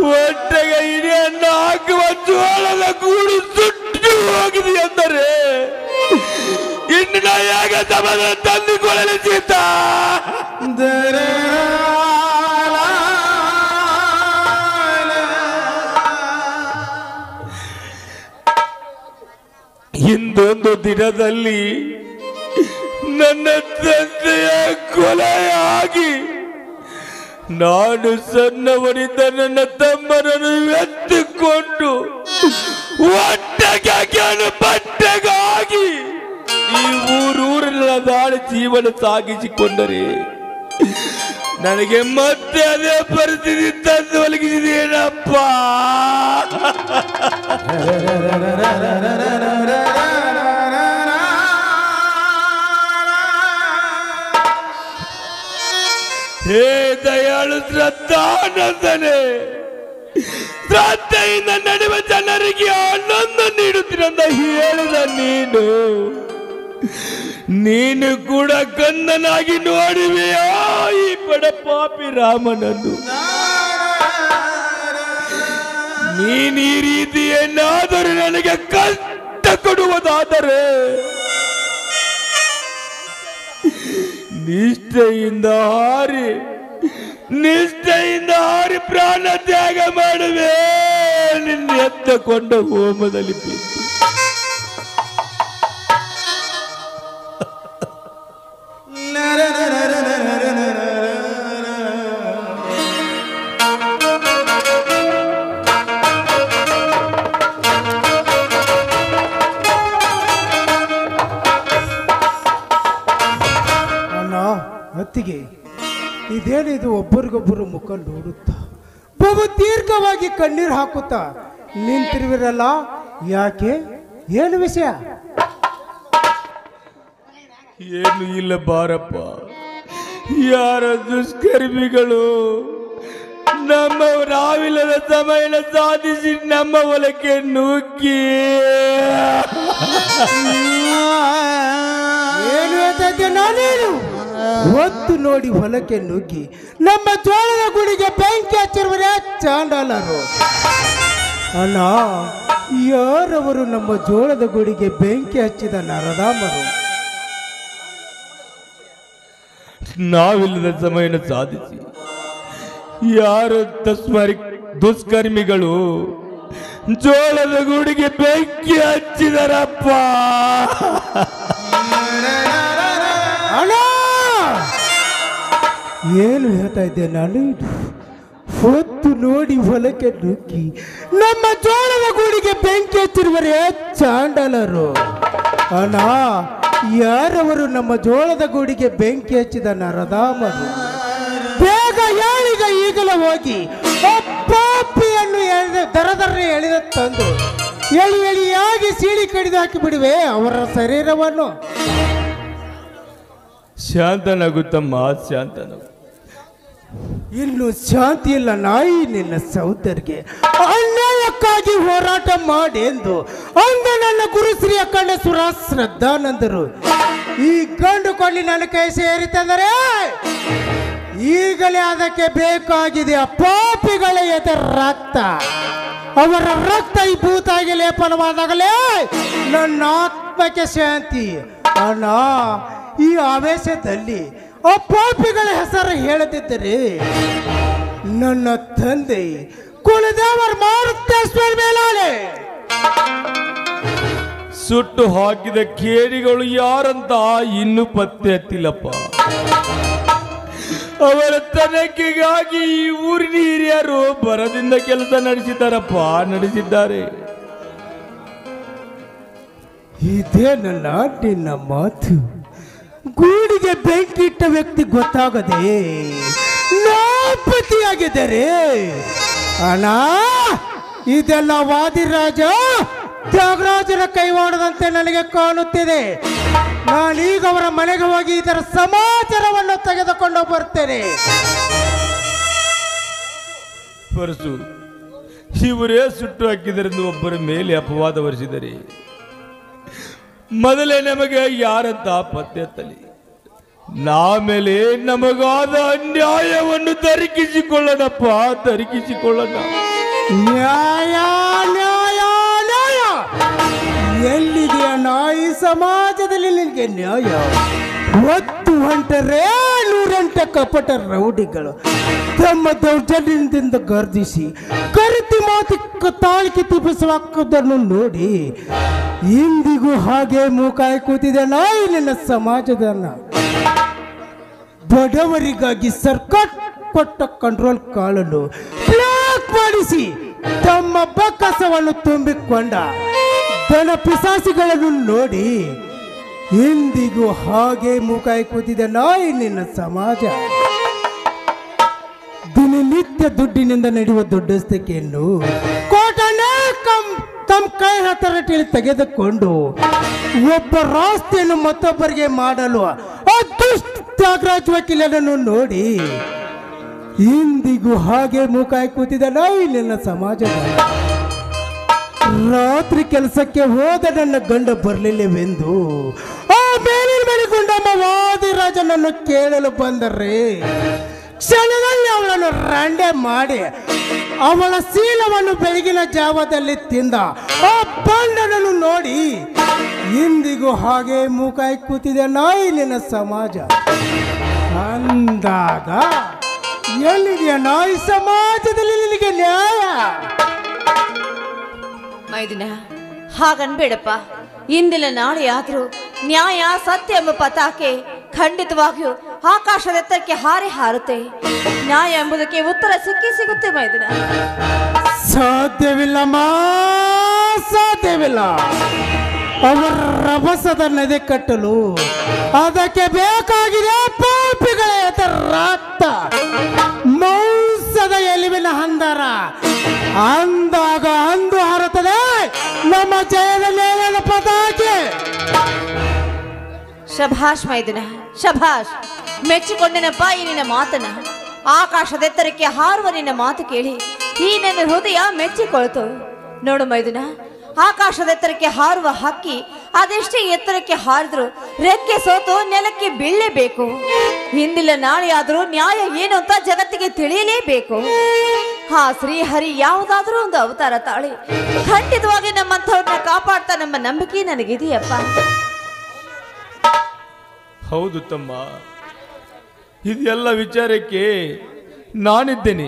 ಹೊಟ್ಟೆಗೆ ಹಿರಿಯನ್ನು ಹಾಕುವ ಜೋಳದ ಗೂಡು ಸುಟ್ಟು ಹೋಗಿದೆಯಂದರೆ ಇನ್ನು ನಾ ಹೇಗೆ ಸಮಾಧಾನ ತಂದುಕೊಳ್ಳಲಿ ಸೀತಾ? ಇಂದೊಂದು ದಿನದಲ್ಲಿ ನನ್ನ ತಂದೆಯ ಕೊಲೆಯಾಗಿ ನಾನು ಸಣ್ಣವನಿದ್ದ ನನ್ನ ತಮ್ಮನನ್ನು ಎತ್ತಿಕೊಂಡು ಒಟ್ಟೆಗೆ ಬಟ್ಟೆಗಾಗಿ ಈ ಊರೂರಿನ ದಾಳಿ ಜೀವನ ಸಾಗಿಸಿಕೊಂಡರೆ ನನಗೆ ಮತ್ತೆ ಅದೇ ಪರಿಸ್ಥಿತಿ ತಂದು ಒಲಗಿಸಿದೇನಪ್ಪ. ಹೇ ದಯಾಳು ಶ್ರದ್ಧಾನಂದನೆ, ಶ್ರದ್ಧೆಯಿಂದ ನಡೆಯುವ ಜನರಿಗೆ ಆನಂದ ನೀಡುತ್ತೀರಂತ ಹೇಳಿದ ನೀನು ಕೂಡ ಕಂದನಾಗಿ ನೋಡುವೆಯಾ ಈ ಬಡ ಪಾಪಿ ರಾಮನನ್ನು? ನೀನು ಈ ರೀತಿ ಏನಾದರೂ ನನಗೆ ಕಷ್ಟ ಕೊಡುವುದಾದರೆ ನಿಷ್ಠೆಯಿಂದ ಹಾರಿ ಪ್ರಾಣ ತ್ಯಾಗ ಮಾಡುವೆ. ನಿನ್ನ ಎತ್ತಕೊಂಡ ಹೋಮದಲ್ಲಿ ಬಿದ್ದು ಅತ್ತಿಗೆ, ಇದೇನಿದು ಒಬ್ಬರಿಗೊಬ್ಬರು ಮುಖ ನೋಡುತ್ತಾ ಬಹು ದೀರ್ಘವಾಗಿ ಕಣ್ಣೀರು ಹಾಕುತ್ತಾ ನಿಂತಿರುವಿರಲ್ಲ, ಯಾಕೆ? ಏನು ವಿಷಯ? ಏನು ಇಲ್ಲ ಬಾರಪ್ಪ, ಯಾರ ದುಷ್ಕರ್ಮಿಗಳು ನಾವಿಲ್ಲದ ಸಮಯ ಸಾಧಿಸಿ ನಮ್ಮ ಹೊಲಕ್ಕೆ ನುಗ್ಗಿ ಏನು ಹೇಳ್ತಾ ನಾನೇನು ಹೊತ್ತು ನೋಡಿ ಹೊಲಕ್ಕೆ ನುಗ್ಗಿ ನಮ್ಮ ಜೋಳದ ಗುಡಿಗೆ ಬೆಂಕಿ ಹಚ್ಚಿರುವರೇ ಚಾಂಡಾಲರು. ಅಲ್ಲ, ಯಾರವರು ನಮ್ಮ ಜೋಳದ ಗುಡಿಗೆ ಬೆಂಕಿ ಹಚ್ಚಿದ ನರದಾಮರು? ನಾವಿಲ್ಲದ ಸಮಯ ಸಾಧಿಸಿ ಯಾರು ದುಷ್ಕರ್ಮಿಗಳು ಜೋಳದ ಗುಡಿಗೆ ಬೆಂಕಿ ಹಚ್ಚಿದರಪ್ಪ. ಏನು ಹೇಳ್ತಾ ಇದ್ದೆ ನಾನು? ಹೊತ್ತು ನೋಡಿ ಹೊಲಕ್ಕೆ ನುಗ್ಗಿ ನಮ್ಮ ಜೋಳದ ಗೂಡಿಗೆ ಬೆಂಕಿ ಹಚ್ಚಿರುವರೇ ಚಾಂಡಾಲರು. ಅಣ್ಣ, ಯಾರವರು ನಮ್ಮ ಜೋಳದ ಗೂಡಿಗೆ ಬೆಂಕಿ ಹಚ್ಚಿದ ನರದಾಮರು? ಬೇಗ ಹೇಳಿಗ ಈಗಲೇ ಹೋಗಿ ಪಾಪಿಯನ್ನು ದರದರ್ರೆ ಎಳೆದ ತಂದು ಎಳಿಯಾಗಿ ಸೀಳಿ ಕಡಿದು ಹಾಕಿ ಬಿಡುವೆ ಅವರ ಶರೀರವನ್ನು. ಶಾಂತನಾಗುತ್ತಮ್ಮ, ಶಾಂತನಾಗು. ಇನ್ನು ಶಾಂತಿ ಇಲ್ಲ ನಾಯಿ ನಿನ್ನ ಸಹೋದರಿಗೆ ಅನ್ಯಾಯಕ್ಕಾಗಿ ಹೋರಾಟ ಮಾಡೆಂದು ಅಂದ ನನ್ನ ಗುರುಶ್ರೀ ಅಖಂಡೇಶ್ವರ ಶ್ರದ್ಧಾನಂದರು ಈ ಗಂಡು ಕೊಳ್ಳಿ ನನ್ನ ಕೈ ಸೇರಿತಂದರೆ ಈಗಲೇ ಅದಕ್ಕೆ ಬೇಕಾಗಿದೆ ಪಾಪಿಗಳ ಎದೆ ರಕ್ತ. ಅವರ ರಕ್ತ ಈ ಭೂತಾಗಿ ಲೇಪನವಾದಾಗಲೇ ನನ್ನ ಆತ್ಮಕ್ಕೆ ಶಾಂತಿ. ಅಣ್ಣ, ಈ ಆವೇಶದಲ್ಲಿ ಆ ಪಾಪಿಗಳ ಹೆಸರು ಹೇಳದಿದ್ದರೆ ನನ್ನ ತಂದೆ ಕುಲದೇವರ ಮಾರುತೇಶ್ವರ ಮೇಲಾಳೆ ಸುಟ್ಟು ಹಾಕಿದ ಕೇಡಿಗಳು ಯಾರಂತ ಇನ್ನೂ ಪತ್ತೆ ಹತ್ತಿಲ್ಲಪ್ಪ. ಅವರ ತನಿಖೆಗಾಗಿ ಈ ಊರಿನ ಹಿರಿಯರು ಬರದಿಂದ ಕೆಲಸ ನಡೆಸಿದ್ದಾರೆ. ಇದೇ ನನ್ನ ನಿನ್ನ ಮಾತು. ಗೂಡಿಗೆ ಬೆಂಕಿ ಇಟ್ಟ ವ್ಯಕ್ತಿ ಗೊತ್ತಾಗದೆ ನಾಪತಿಯಾಗಿದ್ದಾರೆ. ಅಣ್ಣ, ಇದೆಲ್ಲ ವಾದಿರಾಜ ತ್ಯಾಗರಾಜನ ಕೈವಾಡದಂತೆ ನನಗೆ ಕಾಣುತ್ತಿದೆ. ನಾನೀಗ ಅವರ ಮನೆಗೆ ಹೋಗಿ ಇದರ ಸಮಾಚಾರವನ್ನು ತೆಗೆದುಕೊಂಡು ಬರ್ತೇನೆ. ಪರಸು, ಇವರೇ ಸುಟ್ಟು ಹಾಕಿದರೆಂದು ಒಬ್ಬರ ಮೇಲೆ ಅಪವಾದ ಹೊರಿಸಿದರೆ ಮೊದಲೇ ನಮಗೆ ಯಾರಂತ ಪತ್ತೆ ಹತ್ತಲಿ. ಆಮೇಲೆ ನಮಗಾದ ಅನ್ಯಾಯವನ್ನು ತರಿಕಿಸಿಕೊಳ್ಳೋಣಪ್ಪ, ತರಿಕಿಸಿಕೊಳ್ಳೋಣ. ನ್ಯಾಯ ನ್ಯಾಯ ನ್ಯಾಯ ಎಲ್ಲಿದೆಯ ನಾಯಿ ಸಮಾಜದಲ್ಲಿ ನಿನಗೆ ನ್ಯಾಯ? ಹೊತ್ತು ಹೊಂಟರೇ ನೂರೆಂಟ ಕಪಟ ರೌಡಿಗಳು ತಮ್ಮ ದೌರ್ಜನ್ಯದಿಂದ ಗರ್ಜಿಸಿ ಕರಿತಿ ಮಾತಿ ತಾಳಿಕೆ ತುಪ್ಪಿಸುವುದನ್ನು ನೋಡಿ ಇಂದಿಗೂ ಹಾಗೆ ಮೂಕಾಯಿ ಕೂತಿದೆ ನಾಯಿ ನಿನ್ನ ಸಮಾಜದನ್ನ. ಬಡವರಿಗಾಗಿ ಸರ್ಕಾರ ಕೊಟ್ಟ ಕಂಟ್ರೋಲ್ ಕಾಲನ್ನು ಬ್ಲಾಕ್ ಮಾಡಿಸಿ ತಮ್ಮ ಬಕ್ಕಸವನ್ನು ತುಂಬಿಕೊಂಡ ದನ ಪಿಸಾಸಿಗಳನ್ನು ನೋಡಿ ಇಂದಿಗೂ ಹಾಗೆ ಮುಖಾಯಿ ಕೂತಿದೆ ನಾಯಿ ನಿನ್ನ ಸಮಾಜ. ದಿನನಿತ್ಯ ದುಡ್ಡಿನಿಂದ ನಡೆಯುವ ದೊಡ್ಡಸ್ತಿಕೆಯನ್ನು ಕೋಟನೆ ತಮ್ಮ ಕೈ ಹತ್ತಿರ ತೆಗೆದುಕೊಂಡು ಒಬ್ಬ ರಾಸ್ತೆಯನ್ನು ಮತ್ತೊಬ್ಬರಿಗೆ ಮಾಡಲು ಅದೃಷ್ಟಾಗ್ರಾಜ್ ವಕೀಲನನ್ನು ನೋಡಿ ಇಂದಿಗೂ ಹಾಗೆ ಮುಖಾಯಿ ಕೂತಿದ ನಾಯಿ ನಿನ್ನ ಸಮಾಜದ. ರಾತ್ರಿ ಕೆಲಸಕ್ಕೆ ಹೋದ ನನ್ನ ಗಂಡ ಬರಲಿಲ್ಲವೆಂದು ಆ ಮೇಲಿನ ಮನೆಗೊಂಡಮ್ಮ ವಾದಿರಾಜನನ್ನು ಕೇಳಲು ಬಂದರೆ ಕ್ಷಣದಲ್ಲಿ ಅವಳನ್ನು ರಂಡೆ ಮಾಡಿ ಅವಳ ಶೀಲವನ್ನು ಬೆಳಗಿನ ಜಾವದಲ್ಲಿ ತಿಂದ ಆ ಬಂಡನನ್ನು ನೋಡಿ ಇಂದಿಗೂ ಹಾಗೆ ಮುಖಾಯಿ ಕೂತಿದೆ ನಾಯಿ ನಿನ್ನ ಸಮಾಜ. ಅಂದಾಗ ಎಲ್ಲಿದೆಯ ನಾಯಿ ಸಮಾಜದಲ್ಲಿ ನಿನಗೆ ನ್ಯಾಯ? ಮೈದುನ ಹಾಗನ್ಬೇಡಪ್ಪ. ಇಂದಿಲ್ಲ ನಾಳೆ ಆದರೂ ನ್ಯಾಯ ಸತ್ಯ ಎಂಬ ಪತಾಕೆ ಖಂಡಿತವಾಗಿಯೂ ಆಕಾಶದೆತ್ತರಕ್ಕೆ ಹಾರಿ ಹಾರುತ್ತೆ. ನ್ಯಾಯ ಎಂಬುದಕ್ಕೆ ಉತ್ತರ ಸಿಗುತ್ತೆ ಮೈದುನ. ಸಾಧ್ಯವಿಲ್ಲಮ್ಮ, ಸಾಧ್ಯವಿಲ್ಲ. ಅವರ ರಭಸದ ನದಿ ಕಟ್ಟಲು ಅದಕ್ಕೆ ಬೇಕಾಗಿದೆ ಪಾಪಿಗಳ ರಕ್ತ, ಮಾಂಸದ ಎಲುಬಿನ ಹಂದರ. ಅಂದಾಗ ಅಂದು ಹಾರುತ್ತದೆ ನಮ್ಮ ಜಯದ ನ್ಯಾಯದ ಪತಾಕೆ. ಶಭಾಷ್ ಮೈದುನ, ಶಭಾಷ್. ಮೆಚ್ಚಿಕೊಂಡೆನಪ್ಪ ಈ ನಿನ್ನ ಮಾತನ್ನ. ಆಕಾಶದೆತ್ತರಕ್ಕೆ ಹಾರುವ ನಿನ್ನ ಮಾತು ಕೇಳಿ ಈ ನನ್ನ ಹೃದಯ ಮೆಚ್ಚಿಕೊಳ್ತು. ನೋಡು ಮೈದುನ, ಆಕಾಶದೆತ್ತರಕ್ಕೆ ಹಾರುವ ಹಕ್ಕಿ ಅದೆಷ್ಟೇ ಎತ್ತರಕ್ಕೆ ಹಾರಿದ್ರು ರೆಕ್ಕೆ ಸೋತು ನೆಲಕ್ಕೆ ಬೀಳಲೇಬೇಕು. ಹಿಂದಿಲ್ಲ ನಾಳೆ ಆದರೂ ನ್ಯಾಯ ಏನು ಅಂತ ಜಗತ್ತಿಗೆ ತಿಳಿಯಲೇಬೇಕು. ಹಾ ಶ್ರೀಹರಿ ಯಾವುದಾದ್ರೂ ಒಂದು ಅವತಾರ ತಾಳಿ ಖಂಡಿತವಾಗಿ ನಮ್ಮಂಥವ್ರನ್ನ ಕಾಪಾಡ್ತಾ ನಮ್ಮ ನಂಬಿಕೆ ನನಗಿದೆಯಪ್ಪ. ಹೌದು ತಮ್ಮ, ಇದೆಲ್ಲ ವಿಚಾರಕ್ಕೆ ನಾನಿದ್ದೇನೆ.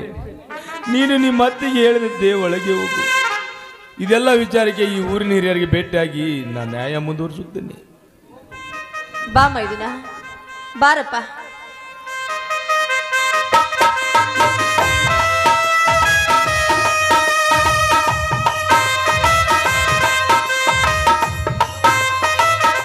ನೀನು ನಿಮ್ಮ ಅತ್ತಿಗೆ ಹೇಳಿದ್ದೆ ಒಳಗೆ ಹೋಗು. ಇದೆಲ್ಲ ವಿಚಾರಕ್ಕೆ ಈ ಊರಿನ ಹಿರಿಯರಿಗೆ ಭೇಟಿಯಾಗಿ ನಾನು ನ್ಯಾಯ ಮುಂದುವರಿಸುತ್ತೇನೆ. ಬಾ ಮೈದುನ, ಬಾರಪ್ಪ.